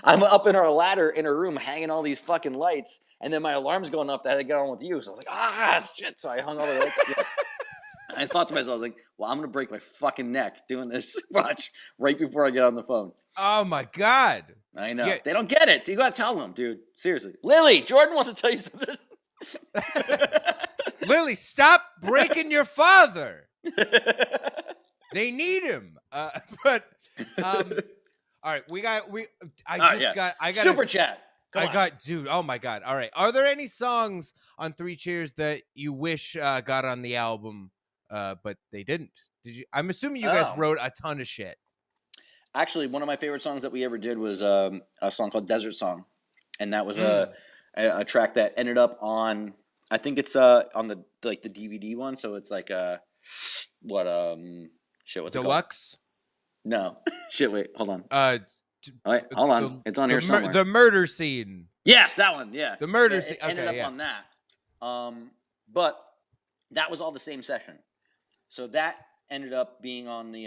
I'm up in our ladder in her room hanging all these fucking lights, and then my alarm's going up that I had to get on with you. So I was like, shit. So I hung all the lights. Yeah. I thought to myself, I was like, well, I'm going to break my fucking neck doing this watch right before I get on the phone. Oh my God. I know. Yeah. They don't get it. You got to tell them, dude. Seriously. Lily, Jordan wants to tell you something. Lily, stop breaking your father. They need him. But all right, I got super chat. Dude, oh my God. All right. Are there any songs on Three Cheers that you wish got on the album, but they didn't? Did you? I'm assuming you guys wrote a ton of shit. Actually, one of my favorite songs that we ever did was a song called Desert Song. And that was a track that ended up on, I think it's on the DVD one. So it's like what's Deluxe? it called? No. Shit, wait, hold on. Wait, hold on. It's on here somewhere. The murder scene. Yes, that one. Yeah. The murder scene. It ended up on that. But that was all the same session. So that ended up being on the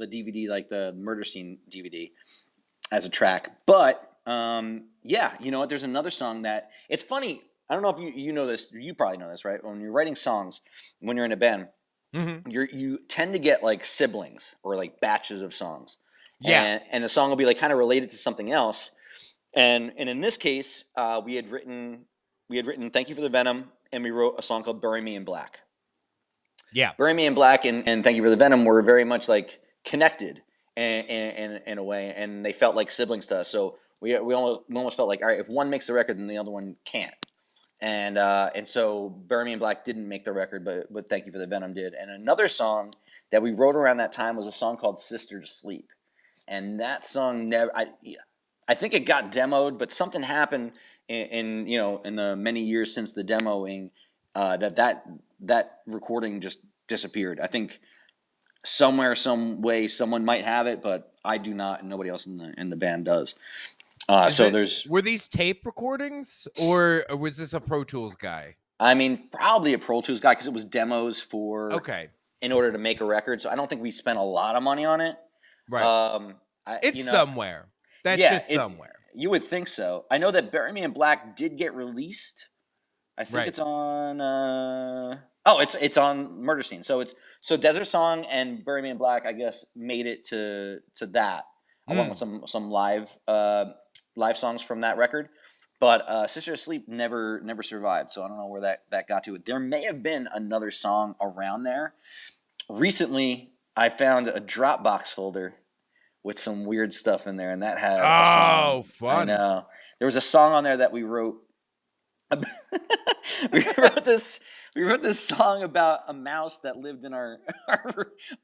DVD, like the murder scene DVD as a track. But yeah, you know what? There's another song that it's funny. I don't know if you know this. You probably know this, right? When you're writing songs, when you're in a band, you tend to get like siblings or like batches of songs. Yeah, and a song will be like kind of related to something else. And in this case, we had written "Thank You for the Venom," and we wrote a song called "Bury Me in Black." Yeah, "Bury Me in Black" and "Thank You for the Venom" were very much like connected in a way, and they felt like siblings to us. So we almost felt like, all right, if one makes the record, then the other one can't. And so "Bury Me in Black" didn't make the record, but "Thank You for the Venom" did. And another song that we wrote around that time was a song called "Sister to Sleep," and that song never. I think it got demoed, but something happened in the many years since the demoing that recording just disappeared. I think somewhere, some way, someone might have it, but I do not, and nobody else in the band does. Were these tape recordings, or was this a Pro Tools guy? I mean, probably a Pro Tools guy, because it was demos for in order to make a record. So I don't think we spent a lot of money on it. Right. It's somewhere. That shit's somewhere. You would think so. I know that "Bury Me in Black" did get released. I think it's on. It's on Murder Scene. So Desert Song and "Bury Me in Black," I guess, made it to that, along with some live songs from that record. But "Sister Asleep" never survived. So I don't know where that got to. There may have been another song around there. Recently, I found a Dropbox folder with some weird stuff in there, and that had a song. Fun! I know. There was a song on there that we wrote. We wrote this song about a mouse that lived in our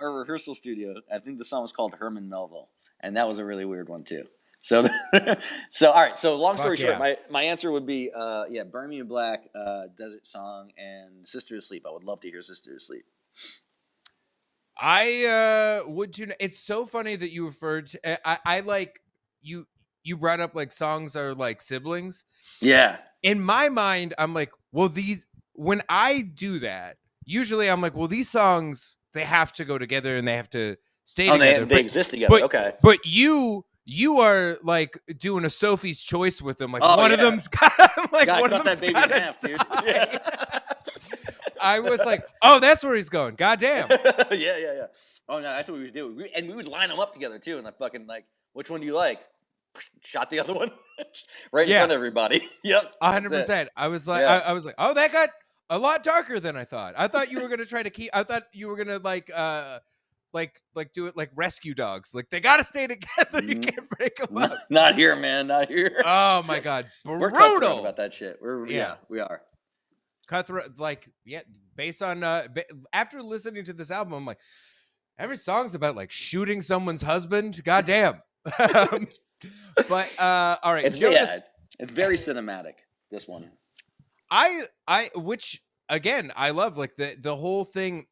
rehearsal studio. I think the song was called Herman Melville, and that was a really weird one too. So all right. So long story short, my answer would be "Bury Me in Black," "Desert Song," and "Sister to Sleep." I would love to hear "Sister to Sleep." I would too. It's so funny that you referred to. I like you. You brought up like songs are like siblings. Yeah. In my mind, I'm like, well, when I do that, usually I'm like, well, these songs, they have to go together and they have to stay Oh, together. they exist together. Okay. But you are like doing a Sophie's choice with them. Like one of them's got like Gotta one cut of them's that baby got in half, dude. Yeah. I was like, oh, that's where he's going. God damn. Yeah. Oh no, that's what we would do. We would line them up together too, and the fucking like, which one do you like? Shot the other one right in front of everybody. Yep, 100%. I was like, I was like, oh, that got a lot darker than I thought. I thought you were gonna try to keep. I thought you were gonna like do it like rescue dogs. Like they gotta stay together. You can't break them up. Not here, man. Not here. Oh my god, brutal. We're cutthroat about that shit. Yeah, we are. Cutthroat, like, yeah, based on after listening to this album, I'm like, every song's about like shooting someone's husband. God damn. But all right, Jonas, it's very cinematic, this one. Which again, I love, like the whole thing.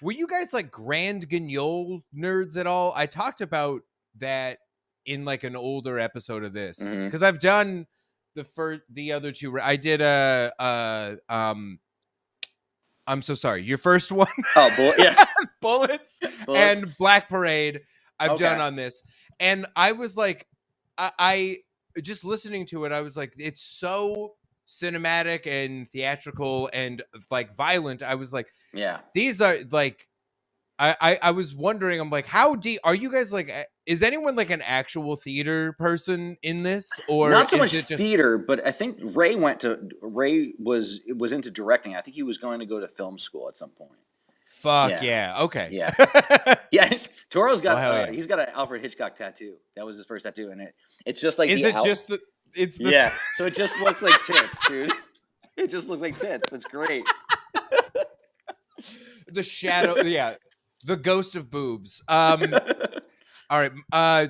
Were you guys like Grand Guignol nerds at all? I talked about that in like an older episode of this, because I've done the other two. I did I'm so sorry. Your first one? Oh, Bullets and Black Parade. I've done on this, and I was like, I just listening to it, I was like, it's so cinematic and theatrical and like violent. I was like, yeah, these are like, I was wondering, I'm like, how deep are you guys? Like, is anyone like an actual theater person in this, or not so much theater? But I think Ray was into directing. I think he was going to go to film school at some point. Fuck yeah. Okay. Yeah. Yeah. Toro's got he's got an Alfred Hitchcock tattoo. That was his first tattoo, and it's just like yeah. So it just looks like tits, dude. It just looks like tits. That's great. The shadow, yeah. The ghost of boobs. All right.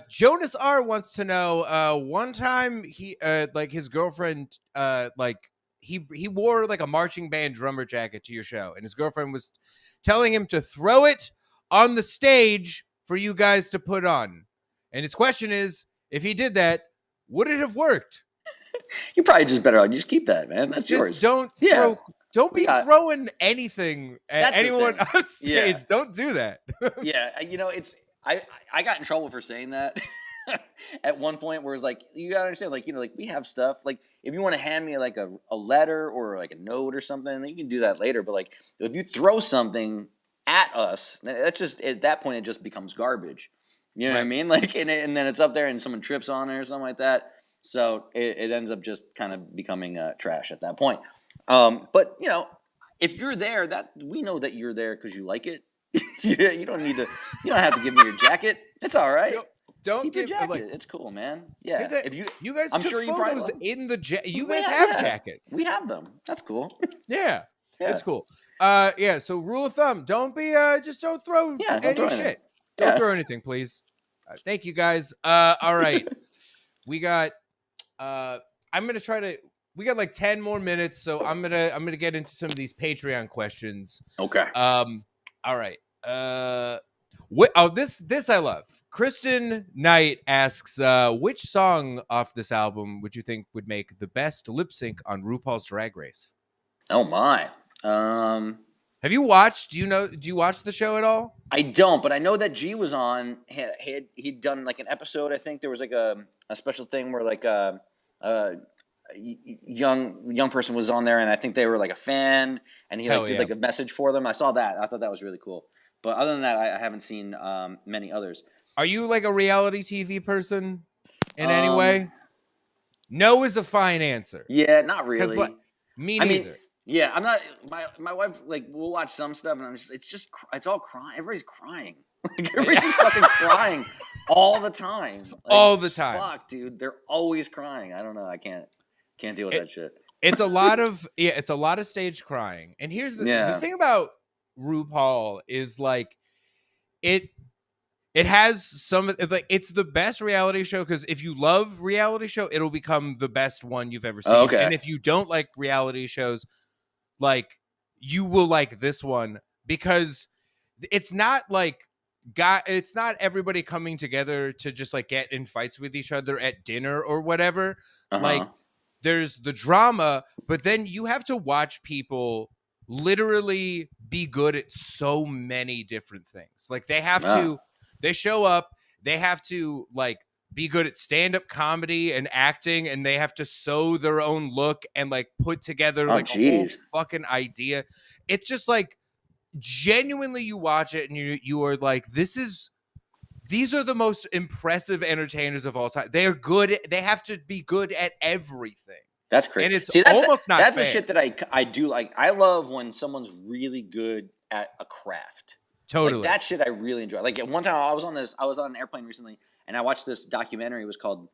Jonas R wants to know, one time he like his girlfriend like he wore like a marching band drummer jacket to your show, and his girlfriend was telling him to throw it on the stage for you guys to put on. And his question is, if he did that, would it have worked? You probably just better just keep that, man. That's yours. Don't be throwing anything at anyone on stage. Yeah. Don't do that. Yeah, I got in trouble for saying that at one point, where it's like, you gotta understand, like, like we have stuff, like if you want to hand me like a letter or like a note or something, you can do that later. But like if you throw something at us, that's just, at that point it just becomes garbage. You know what I mean? Like, and then it's up there and someone trips on it or something like that. So it ends up just kind of becoming trash at that point. But if you're there, that we know that you're there because you like it. You don't have to give me your jacket. It's all right. Don't keep your jacket. Like, it's cool, man. Yeah. If you guys took photos in the you guys have jackets. We have them. That's cool. Yeah. It's cool. Yeah. So rule of thumb: don't be just don't throw any shit. Don't throw anything, please. Thank you, guys. All right. We got. I'm gonna try to. We got like 10 more minutes, so I'm gonna get into some of these Patreon questions. Okay. All right. This I love. Kristen Knight asks, which song off this album would you think would make the best lip sync on RuPaul's Drag Race? Oh my. Have you watched? Do you watch the show at all? I don't, but I know that G was on. He'd done like an episode. I think there was like a special thing where like a young person was on there, and I think they were like a fan, and he did like a message for them. I saw that. I thought that was really cool. But other than that, I haven't seen many others. Are you like a reality TV person in any way? No is a fine answer. Yeah, not really. Like, me neither. Yeah, I'm not. My wife, like, we'll watch some stuff, and it's all crying. Everybody's crying. Like, everybody's just fucking crying all the time. Like, all the time. Fuck, dude, they're always crying. I don't know. I can't deal with that shit. It's a lot of stage crying. And here's the thing about RuPaul is like it has some, like, it's the best reality show, because if you love reality show, it'll become the best one you've ever seen. Okay. And if you don't like reality shows, like, you will like this one, because it's not like it's not everybody coming together to just like get in fights with each other at dinner or whatever. Like, there's the drama, but then you have to watch people literally be good at so many different things. Like they have Ah. to, they show up, they have to like be good at stand-up comedy and acting, and they have to sew their own look and like put together Oh, like a whole geez. fucking idea. It's just like genuinely you watch it and you are like, these are the most impressive entertainers of all time. They are good. They have to be good at everything. That's crazy. And it's See, almost not that's fair. the shit that I do like. I love when someone's really good at a craft. Totally. Like that shit I really enjoy. Like one time I was on an airplane recently and I watched this documentary. It was called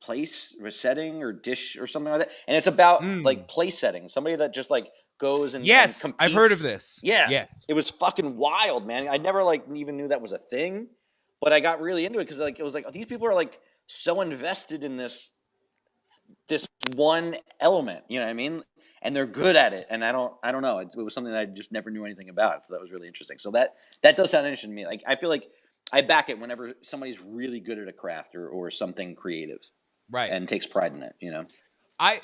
Place or Setting or Dish or something like that. And it's about like place setting. Somebody that just like goes and yes, and I've heard of this. Yeah. Yes. It was fucking wild, man. I never like even knew that was a thing, but I got really into it because like it was like these people are like so invested in this one element, you know what I mean? And they're good at it. And I don't know. It was something that I just never knew anything about. So that was really interesting. So that does sound interesting to me. Like I feel like I back it whenever somebody's really good at a craft or something creative. Right. And takes pride in it, you know? I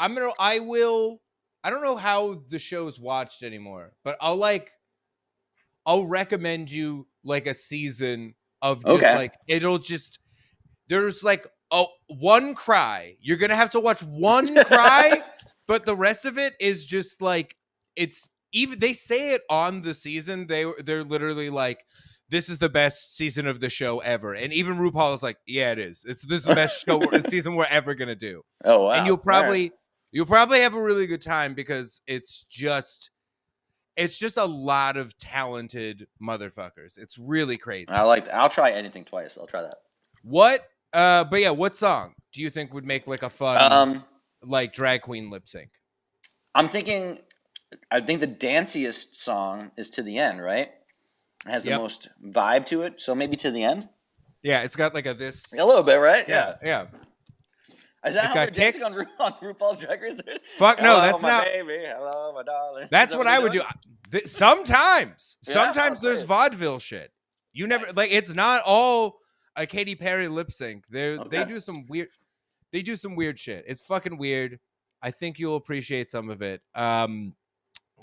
don't know how the show's watched anymore, but I'll recommend you like a season of just like there's like one cry. You're gonna have to watch one cry, but the rest of it is just like it's even they say it on the season. They're literally like, this is the best season of the show ever. And even RuPaul is like, yeah, it is. This is the best season we're ever gonna do. Oh wow. And you'll probably have a really good time because it's just a lot of talented motherfuckers. It's really crazy. I like that. I'll try anything twice. I'll try that. But yeah, what song do you think would make like a fun like drag queen lip sync? I think the danciest song is To the End, right? It has the most vibe to it, so maybe To the End. Yeah, it's got like a little bit, right? Yeah. Is that how they're dancing on RuPaul's Drag Race? Fuck no, that's not. Baby. Hello, my darling. That's what I would do. Sometimes Yeah, there's vaudeville shit. You never like. It's not all a Katy Perry lip sync. They do some weird shit. It's fucking weird. I think you'll appreciate some of it. I'm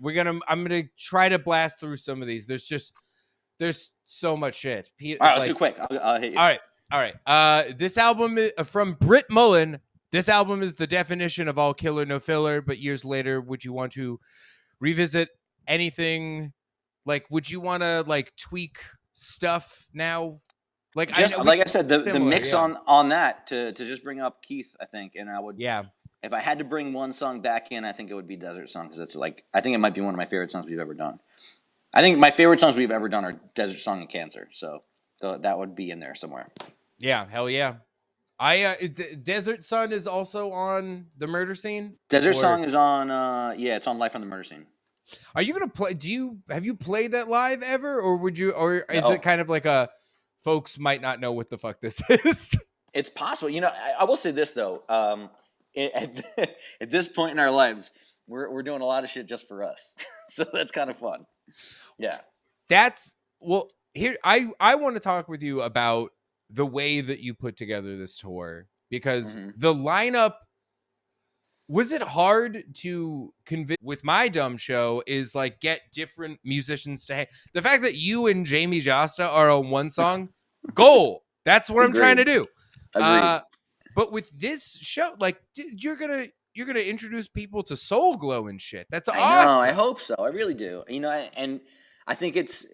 gonna try to blast through some of these. There's so much shit. All right, let's do quick. I'll hit you. All right. This album is from Britt Mullen. This album is the definition of all killer, no filler. But years later, would you want to revisit anything? Like, would you want to like tweak stuff now? Like, I said, the mix on that to just bring up Keith, I think, and I would. Yeah. If I had to bring one song back in, I think it would be Desert Song because it's like I think it might be one of my favorite songs we've ever done. I think my favorite songs we've ever done are Desert Song and Cancer, so that would be in there somewhere. Yeah, hell yeah. Desert Sun is also on the Murder Scene. Desert Song is on. It's on Life on the Murder Scene. Are you gonna play? Have you played that live ever, or would you? Or is it kind of like a folks might not know what the fuck this is? It's possible. You know, I will say this though. At this point in our lives, we're doing a lot of shit just for us, so that's kind of fun. Yeah, here I want to talk with you about the way that you put together this tour because the lineup. Was it hard to convince with my dumb show is like get different musicians to hang? The fact that you and Jamie Josta are on one song, goal. That's what I'm trying to do. But with this show, like you're gonna introduce people to Soul Glow and shit. That's awesome. I hope so. I really do. You know, and I think it's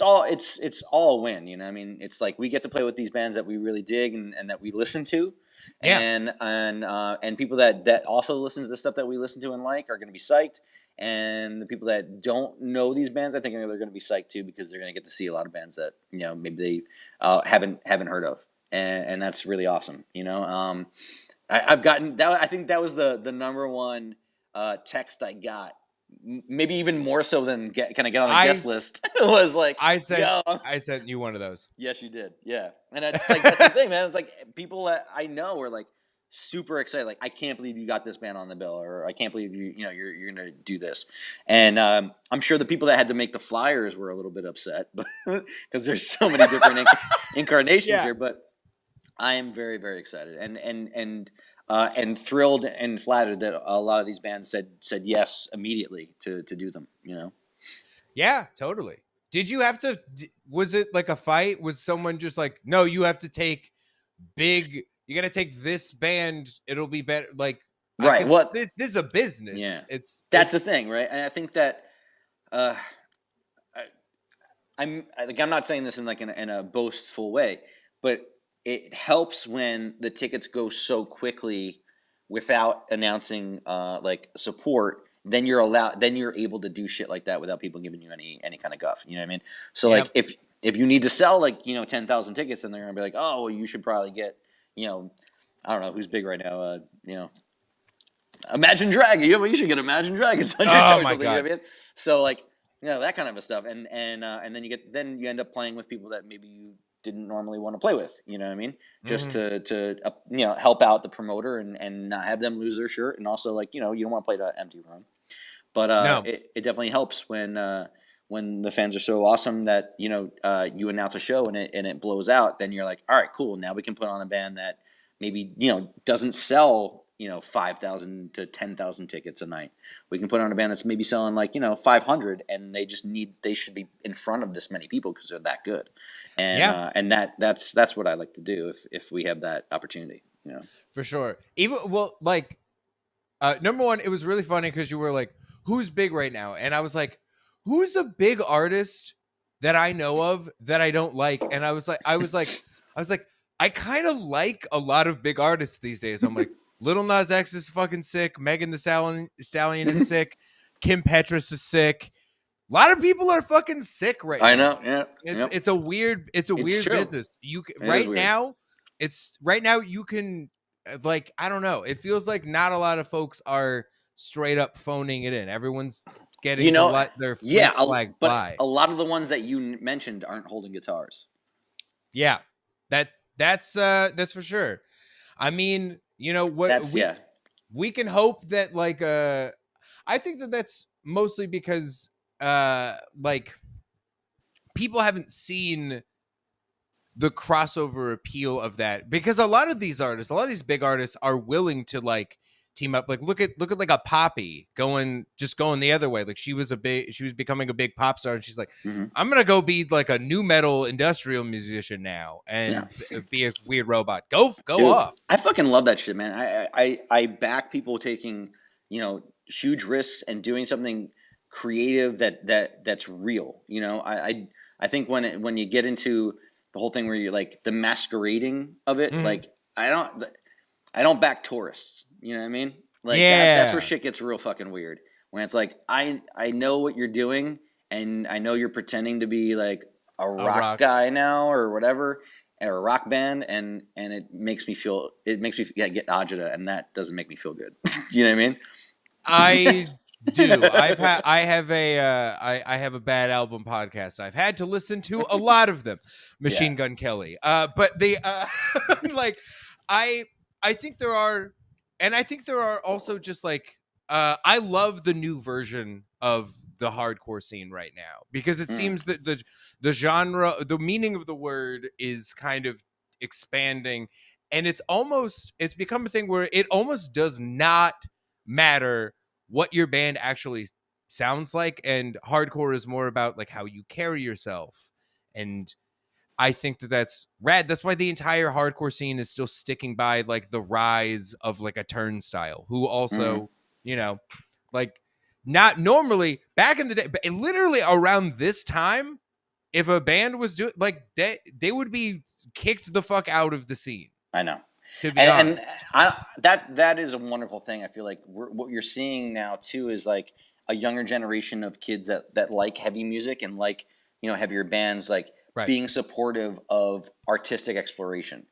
all a win. You know, I mean, it's like we get to play with these bands that we really dig and that we listen to. Yeah. And people that also listen to the stuff that we listen to and like are going to be psyched. And the people that don't know these bands, I think they're going to be psyched too because they're going to get to see a lot of bands that maybe they haven't heard of, and that's really awesome. You know, I've gotten that. I think that was the number one text I got. Maybe even more so than get on the guest list was like I sent you one of those. Yes, you did. Yeah, and that's the thing, man. It's like people that I know are like super excited. Like, I can't believe you got this band on the bill, or I can't believe you're gonna do this. And I'm sure the people that had to make the flyers were a little bit upset, but because there's so many different incarnations here. But I am very, very excited, and and thrilled and flattered that a lot of these bands said yes immediately to do them. Yeah, totally. Did you have to? Was it like a fight? Was someone just like, no, you have to take big? You got to take this band. It'll be better. Like, Right. because What? this is a business. Yeah. It's That's the thing, right? And I think that uh, I'm not saying this in like in a boastful way, but it helps when the tickets go so quickly without announcing like support. Then you're able to do shit like that without people giving you any kind of guff. You know what I mean? So like Yep. if you need to sell like 10,000 tickets, then they're gonna be like, oh, well, you should probably get I don't know who's big right now. Imagine Dragon. You should get Imagine Dragons on your Oh show or my something. You know god. what I mean? So like, that kind of a stuff, and then you end up playing with people that maybe you didn't normally want to play with. You know what I mean? Just Mhm. to help out the promoter and not have them lose their shirt, and also like you don't want to play to empty room. But No. it definitely helps when the fans are so awesome that you announce a show and it blows out. Then you're like, all right, cool. Now we can put on a band that maybe doesn't sell 5,000 to 10,000 tickets a night. We can put on a band that's maybe selling like 500, and they should be in front of this many people because they're that good. And Yeah, that's what I like to do if we have that opportunity. for sure. Even well, like number one, it was really funny because you were like, "Who's big right now?" And I was like, "Who's a big artist that I know of that I don't like?" And I was like, I kind of like a lot of big artists these days. I'm like, Little Nas X is fucking sick. Megan the Stallion is sick. Kim Petras is sick. A lot of people are fucking sick right I now. know. Yeah. It's Yep. it's a weird It's true. business. It is weird. Right now you can like I don't know. It feels like not a lot of folks are straight up phoning it in. Everyone's You getting to know, let their yeah, freak flag but fly. a lot of the ones that you mentioned aren't holding guitars. Yeah. That's for sure. I mean, what That's yeah. we can hope that like I think that that's mostly because like people haven't seen the crossover appeal of that because a lot of these big artists are willing to like team up. Like look at like a Poppy going the other way. Like she was becoming a big pop star, and she's like, Hmm. I'm gonna go be like a new metal industrial musician now Yeah, and be a weird robot. Go dude, off. I fucking love that shit, man. I back people taking huge risks and doing something creative that's real. I think when you get into the whole thing where you're like the masquerading of it, Mhm. like I don't back tourists. You know what I mean? Like that's where Yeah, shit gets real fucking weird. When it's like I know what you're doing, and I know you're pretending to be like a a rock rock. guy now or whatever, or a rock band, and it makes me get agita, and that doesn't make me feel good. You know what I mean? I do. I have a bad album podcast. I've had to listen to a lot of them. Yeah. Machine Gun Kelly. But the like I I think there are and I think there are also just like I love the new version of the hardcore scene right now because it Mm. seems that the genre, the meaning of the word is kind of expanding, and it's become a thing where it almost does not matter what your band actually sounds like, and hardcore is more about like how you carry yourself. And I think that that's rad. That's why the entire hardcore scene is still sticking by like the rise of like a Turnstile, who Mm. also, you know, like not normally back in the day, but literally around this time, if a band was doing like they would be kicked the fuck out of the scene, I know. to be And honest. that is a wonderful thing. I feel like what you're seeing now too is like a younger generation of kids that like heavy music and like heavier bands, like Right. being supportive of artistic exploration,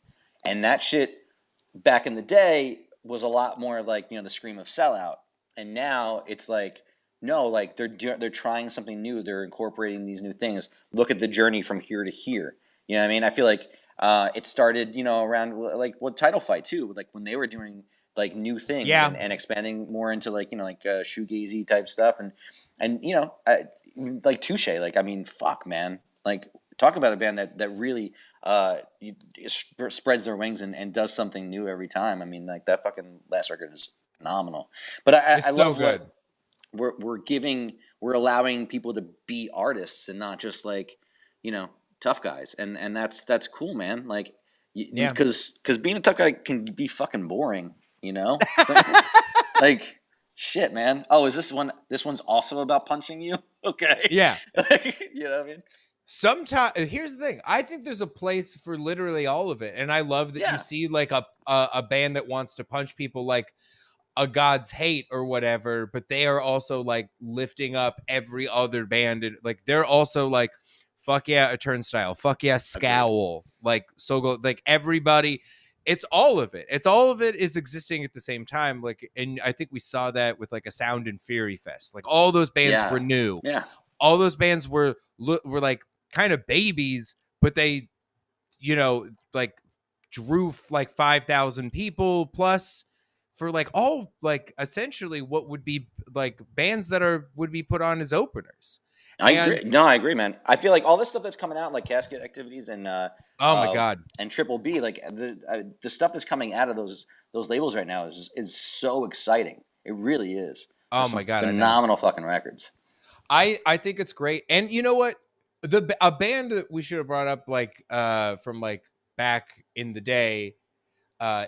and that shit back in the day was a lot more of like the scream of sellout, and now it's like no, like they're trying something new, they're incorporating these new things. Look at the journey from here to here. You know what I mean? I feel like it started around like what Title Fight too, like when they were doing like new things Yeah. and expanding more into like like shoegazy type stuff, and like Touche, like I mean fuck man, like talk about a band that really spreads their wings and does something new every time. I mean, like that fucking last record is phenomenal. But I It's so love good. what we're allowing people to be artists and not just like, tough guys. And that's cool, man. Like, Yeah. because being a tough guy can be fucking boring, like shit, man. Oh, is this one? This one's also about punching you? Okay. Yeah. You know what I mean? Sometimes here's the thing. I think there's a place for literally all of it, and I love that you Yeah. see like a band that wants to punch people, like a God's Hate or whatever, but they are also like lifting up every other band, and like they're also like, fuck yeah, a Turnstile, fuck yeah, Scowl, like like everybody. It's all of it. It's all of it is existing at the same time. Like, and I think we saw that with like a Sound and Fury Fest. Like all those bands were new. Yeah. All those bands were like kind of babies, but they, like drew like 5,000 people plus for like all like essentially what would be like bands that would be put on as openers. I agree. No, I agree, man. I feel like all this stuff that's coming out, like Casket Activities and Oh my god, and Triple B, like the stuff that's coming out of those labels right now is so exciting. It really is. Oh my god, phenomenal fucking records. I think it's great. And you know what? A band that we should have brought up like from like back in the day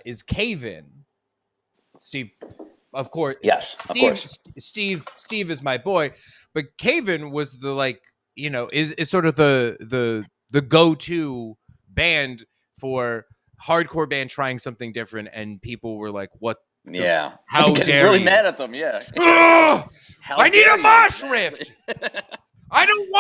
is Cave In. Steve, of course. Yes, of course. Steve is my boy, but Cave In was the like, is sort of the go-to band for hardcore band trying something different, and people were like, what? How dare really you? Mad at them, yeah. I need a mosh rift. I don't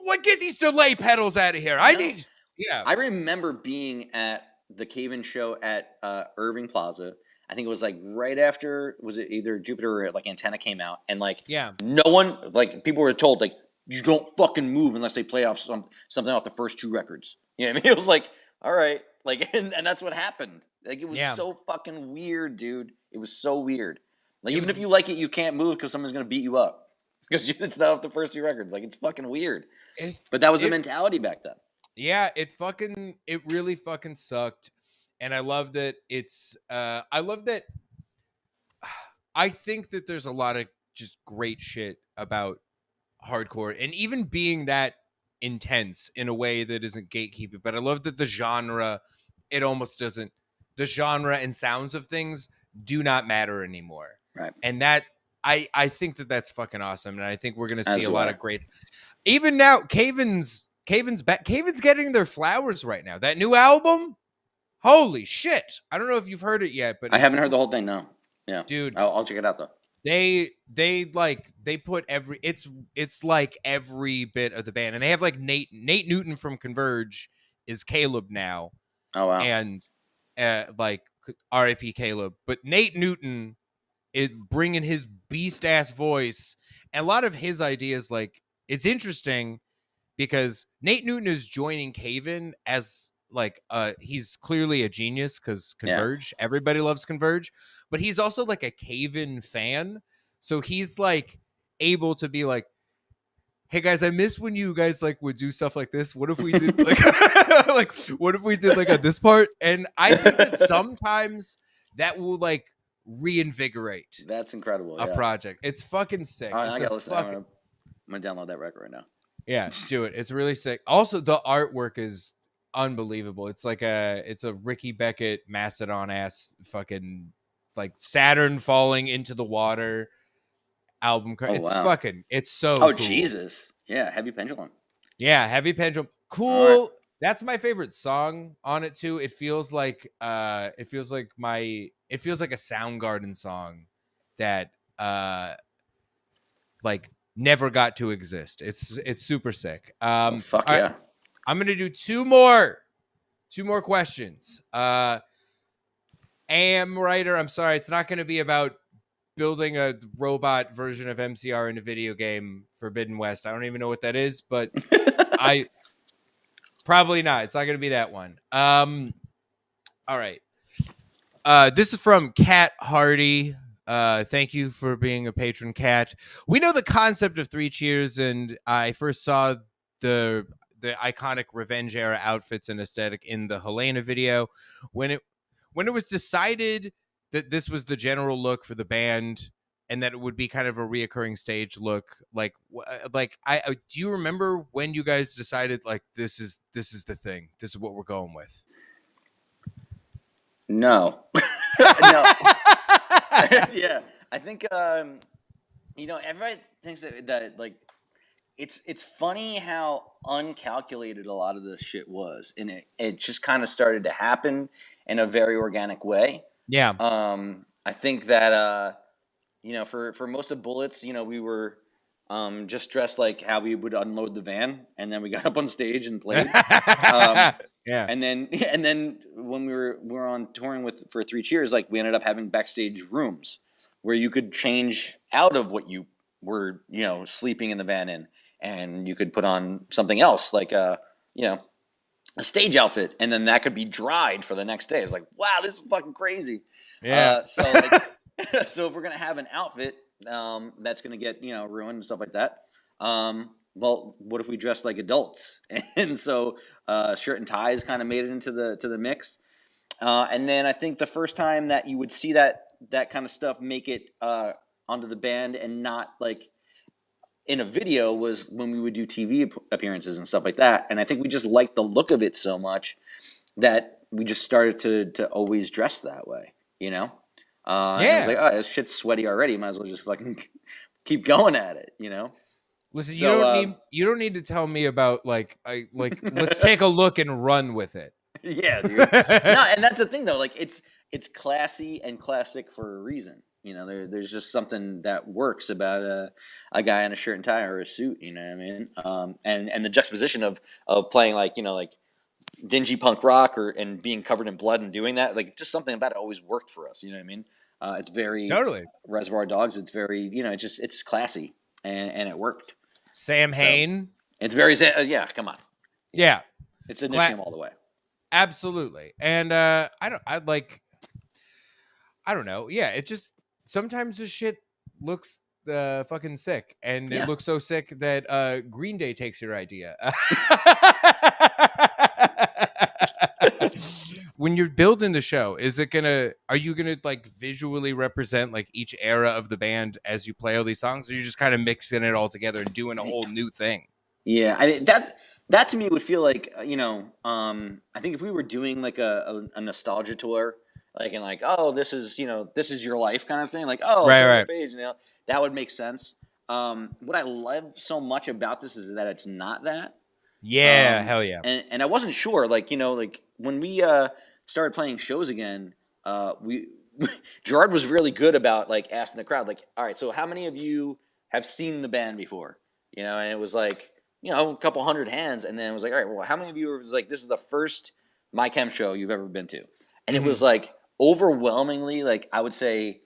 want get these delay pedals out of here. I remember being at the Cave In show at Irving Plaza. I think it was like right after, was it either Jupiter or like Antenna came out, and like no one, like people were told like you don't fucking move unless they play off something off the first two records. You know what I mean? It was like, all right, like and that's what happened. Like it was so fucking weird, dude. It was so weird. Like even if you like it, you can't move because someone's gonna beat you up because it's not off the first two records. Like it's fucking weird. But that was the mentality back then. Yeah, it really fucking sucked. And I love that I think that there's a lot of just great shit about hardcore, and even being that intense in a way that isn't gatekeeping. But I love that the genre and sounds of things do not matter anymore. Right. And that I think that that's fucking awesome. And I think we're gonna see a lot of great. Even now, Caven's getting their flowers right now. That new album. Holy shit. I don't know if you've heard it yet, but I haven't heard the whole thing, no. Yeah. Dude. I'll check it out though. They put it's like every bit of the band. And they have like Nate Newton from Converge is Caleb now. Oh wow. And like R.I.P. Caleb. But Nate Newton is bringing his beast ass voice, and a lot of his ideas, like it's interesting because Nate Newton is joining Cave In as like he's clearly a genius because Converge, everybody loves Converge, but he's also like a Cave In fan, so he's like able to be like, hey guys, I miss when you guys like would do stuff like this. What if we did like like what if we did like this part? And I think that sometimes that will like reinvigorate. That's incredible. A project. It's fucking sick. All right, I gotta listen. I'm gonna download that record right now. Yeah, do it. It's really sick. Also, the artwork is unbelievable. It's like it's a Ricky Beckett Mastodon ass fucking like Saturn falling into the water album. It's fucking. It's so. Oh cool. Jesus! Yeah, Heavy Pendulum. Yeah, Heavy Pendulum. Cool. Right. That's my favorite song on it too. It feels like a Soundgarden song that like never got to exist. It's super sick. Fuck yeah. I'm gonna do two more questions. AM writer, I'm sorry, it's not gonna be about building a robot version of MCR in a video game, Forbidden West. I don't even know what that is, but I probably not. It's not gonna be that one. All right. This is from Kat Hardy. Thank you for being a patron, Kat. We know the concept of Three Cheers, and I first saw the the iconic revenge era outfits and aesthetic in the Helena video. When it was decided that this was the general look for the band and that it would be kind of a reoccurring stage look, like do you remember when you guys decided like this is the thing, this is what we're going with? No. No. Yeah, I think everybody thinks that like it's funny how uncalculated a lot of this shit was, and it just kind of started to happen in a very organic way. Yeah. I think that for most of Bullets, we were just dressed like how we would unload the van, and then we got up on stage and played. Yeah. And then when we were on touring for Three Cheers, like we ended up having backstage rooms where you could change out of what you were, sleeping in the van in, and you could put on something else like a stage outfit, and then that could be dried for the next day. It's like, wow, this is fucking crazy. Yeah. So if we're gonna have an outfit that's gonna get ruined and stuff like that, well, what if we dress like adults? And so shirt and ties kind of made it into the mix. And then I think the first time that you would see that kind of stuff make it onto the band and not like in a video was when we would do TV appearances and stuff like that. And I think we just liked the look of it so much that we just started to always dress that way, And it was like, oh, this shit's sweaty already. Might as well just fucking keep going at it, Listen, So, you don't need to tell me about like let's take a look and run with it. Yeah, dude. No, and that's the thing though. Like it's classy and classic for a reason. There's just something that works about a guy in a shirt and tie or a suit. You know what I mean? And the juxtaposition of playing like dingy punk rock and being covered in blood and doing that, like just something about it always worked for us. You know what I mean? It's very totally Reservoir Dogs. It's very it's classy and it worked. Sam Hain. It's very yeah. Come on. Yeah. It's Initium all the way. Absolutely. And I don't know. Yeah, it just sometimes this shit looks fucking sick, and it looks so sick that Green Day takes your idea. When you're building the show, are you gonna like visually represent like each era of the band as you play all these songs, or are you just kind of mixing it all together and doing a whole new thing? Yeah, I mean that to me would feel like I think if we were doing like a nostalgia tour, like and like, oh, this is your life kind of thing, like, oh, right. Page, that would make sense. What I love so much about this is that it's not that. Yeah, hell yeah. And I wasn't sure, like like when we started playing shows again, we Gerard was really good about like asking the crowd, like, all right, so how many of you have seen the band before? And it was like, a couple hundred hands, and then it was like, all right, well, how many of you are like, this is the first My Chem show you've ever been to? And it was like overwhelmingly, like I would say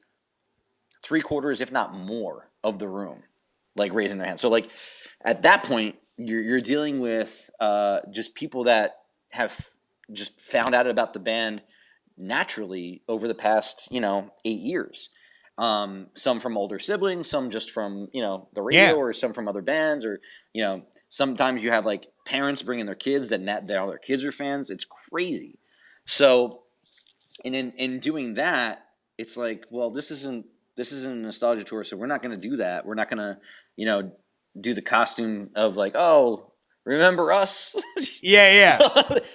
3/4, if not more, of the room, like raising their hand. So like at that point, you're dealing with just people that have just found out about the band naturally over the past 8 years. Some from older siblings, some just from the radio, or some from other bands, or sometimes you have like parents bringing their kids that all their kids are fans. It's crazy. So, in doing that, it's like, well, this isn't a nostalgia tour, so we're not going to do that. We're not going to do the costume of like, oh, remember us? Yeah.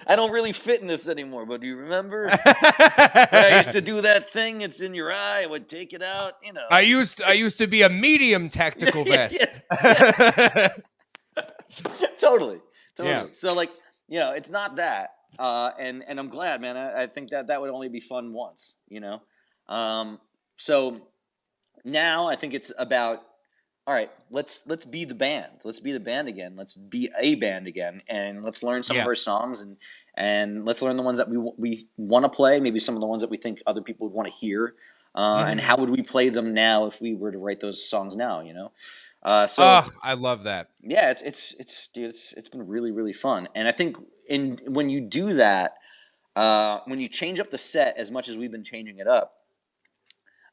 I don't really fit in this anymore, but do you remember? I used to do that thing. It's in your eye. I would take it out. I used to be a medium tactical vest. Yeah. Totally. Yeah. So like, it's not that. And I'm glad, man. I think that would only be fun once. So now I think it's about, all right, let's be the band. Let's be the band again. Let's be a band again, and let's learn some of our songs, and let's learn the ones that we want to play. Maybe some of the ones that we think other people would want to hear, and how would we play them now if we were to write those songs now? So I love that. Yeah, it's been really, really fun, and I think when you do that, when you change up the set as much as we've been changing it up.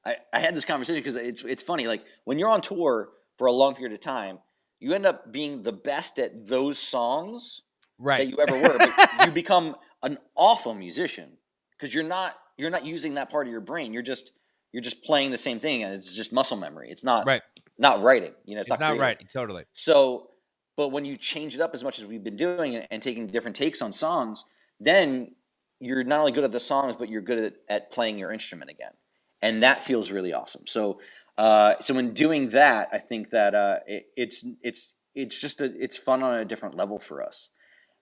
I had this conversation because it's funny. Like when you're on tour for a long period of time, you end up being the best at those songs Right. that you ever were, but you become an awful musician because you're not using that part of your brain. You're just playing the same thing, and it's just muscle memory. It's not Right. not writing. You know, it's It's not not creative. right. Totally. So, but when you change it up as much as we've been doing and taking different takes on songs, then you're not only good at the songs, but you're good at playing your instrument again, and that feels really awesome. So, so in doing that, I think that it's just it's fun on a different level for us.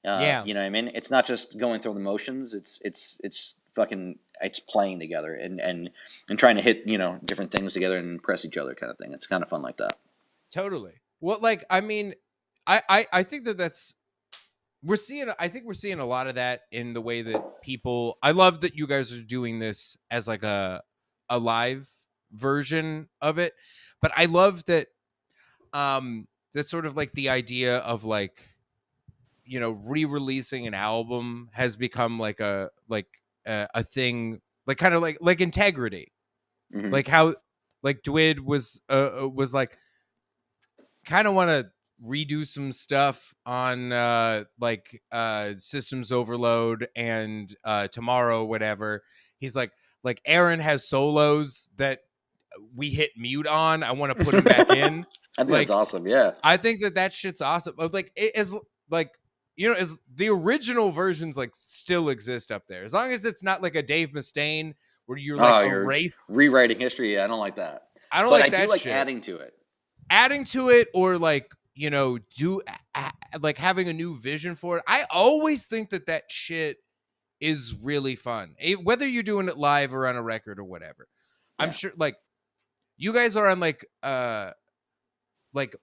Yeah. You know what I mean? It's not just going through the motions. It's fucking it's playing together and trying to hit different things together and impress each other kind of thing. It's kind of fun like that. Totally. Well, like, I mean, I think that's I think we're seeing a lot of that in the way that people. I love that you guys are doing this as like a live version of it, but I love that that's sort of like the idea of like, re-releasing an album has become like a thing, like kind of like integrity, Hmm. like how like Dwid was like kind of want to redo some stuff on Systems Overload and Tomorrow, whatever. He's like Aaron has solos that we hit mute on. I want to put him back in. I think that's Like, awesome. Yeah. I think that shit's awesome. Of like it is like, as the original versions like still exist up there, as long as it's not like a Dave Mustaine where you're like Oh, you're erased. rewriting history. Yeah, I don't like that. I don't But I like do that like shit. adding to it. Adding to it, or like, like having a new vision for it. I always think that shit is really fun, whether you're doing it live or on a record or whatever. I'm Yeah. sure like you guys are on like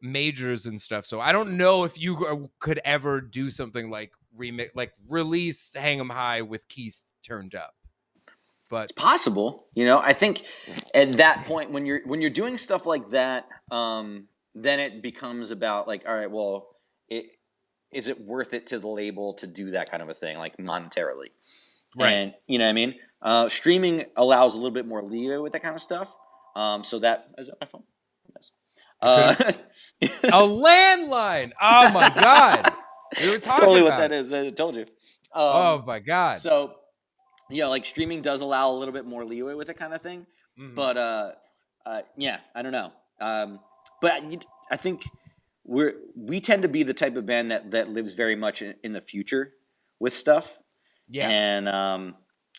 majors and stuff, so I don't know if you could ever do something like remix, like release Hang 'em High with Keith turned up, but It's possible. I think at that point when you're doing stuff like that, then it becomes about like, all right, well, it is it worth it to the label to do that kind of a thing, like monetarily? right. And you know what I mean? Streaming allows a little bit more leeway with that kind of stuff. So that is that my phone? Yes. It could have a landline. Oh my god, we were It's totally talking what about that it. is. I told you. Oh my god. So like streaming does allow a little bit more leeway with it kind of thing. Mhm. But yeah, I don't know. But I think we tend to be the type of band that lives very much in the future with stuff, Yeah,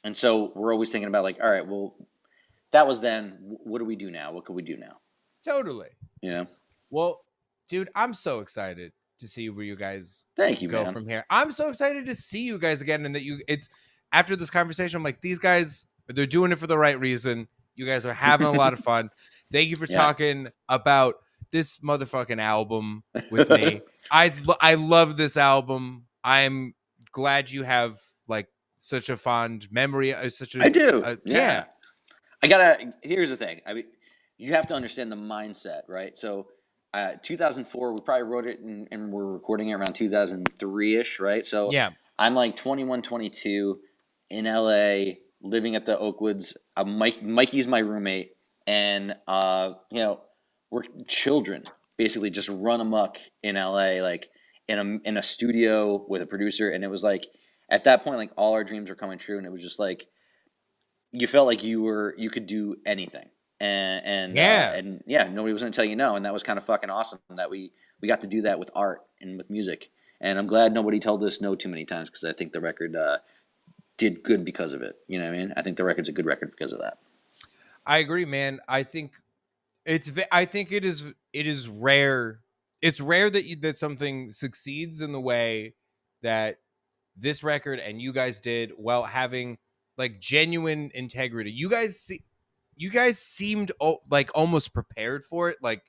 and so we're always thinking about like, all right, well, that was then. What do we do now? What could we do now? totally. You know? Well, dude, I'm so excited to see where you guys Thank you, go man. from here. I'm so excited to see you guys again, and that it's after this conversation. I'm like, these guys, they're doing it for the right reason. You guys are having a lot of fun. Thank you for Yeah. talking about this motherfucking album with me. I love this album. I'm glad you have like such a fond memory. Such I a do. yeah, Yeah. Here's the thing. I mean, you have to understand the mindset, right? So, 2004, we probably wrote it and we're recording it around 2003 ish, right? So, yeah. I'm like 21, 22 in LA, living at the Oakwoods. Mikey's my roommate, and we're children, basically just run amok in LA, like in a studio with a producer, and it was like at that point, like all our dreams were coming true, and it was just like you felt like you could do anything, Yeah. and yeah, nobody was gonna tell you no, and that was kind of fucking awesome that we got to do that with art and with music, and I'm glad nobody told us no too many times because I think the record did good because of it. You know what I mean? I think the record's a good record because of that. I agree, man. I think I think it is rare. It's rare that something succeeds in the way that this record and you guys did, while having like genuine integrity. You guys seemed like almost prepared for it. Like,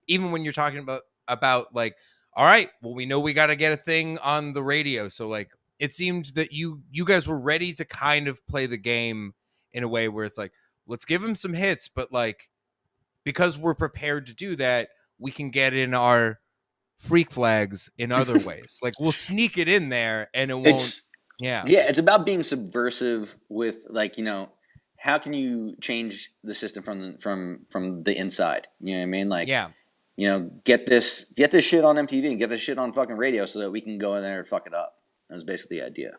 even when you're talking about like, all right, well, we know we got to get a thing on the radio, so like it seemed that you guys were ready to kind of play the game in a way where it's like, let's give him some hits, but like, because we're prepared to do that, we can get in our freak flags in other ways. Like, we'll sneak it in there and it won't. It's Yeah. Yeah, it's about being subversive with like how can you change the system from the inside? You know what I mean? Like Yeah. get this shit on MTV and get this shit on fucking radio so that we can go in there and fuck it up. That was basically the idea.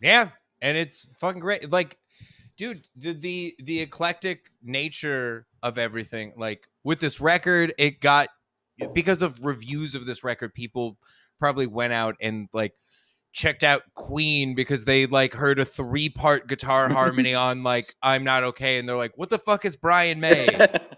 Yeah, and it's fucking great. Like, dude, the eclectic nature of everything. Like with this record, it got, because of reviews of this record, people probably went out and like checked out Queen because they like heard a 3-part guitar harmony on like I'm Not Okay, and they're like, what the fuck is Brian May,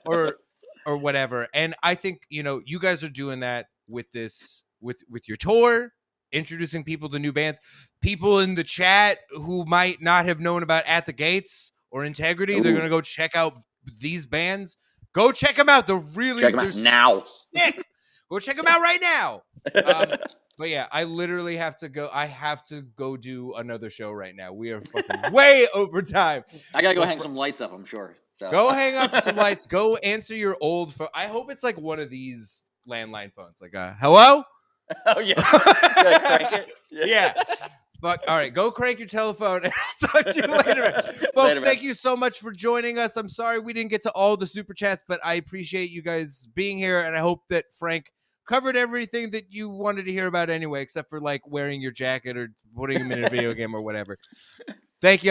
or whatever. And I think, you know, you guys are doing that with this, with your tour, introducing people to new bands. People in the chat who might not have known about At the Gates or Integrity, they're gonna go check out these bands. Go check them out. They're really, Check 'em out now. Sick. Go check them out right now. But yeah, I literally have to go. I have to go do another show right now. We are fucking way over time. I gotta go hang some lights up, I'm sure. So. Go hang up some lights. Go answer your old phone. I hope it's like one of these landline phones. Like, hello? Oh, yeah. Crank it? Yeah. Fuck. All right, go crank your telephone, and I'll talk to you later, man. Folks, thank you so much for joining us. I'm sorry we didn't get to all the super chats, but I appreciate you guys being here, and I hope that Frank covered everything that you wanted to hear about anyway, except for like wearing your jacket or putting him in a video game or whatever. Thank you all.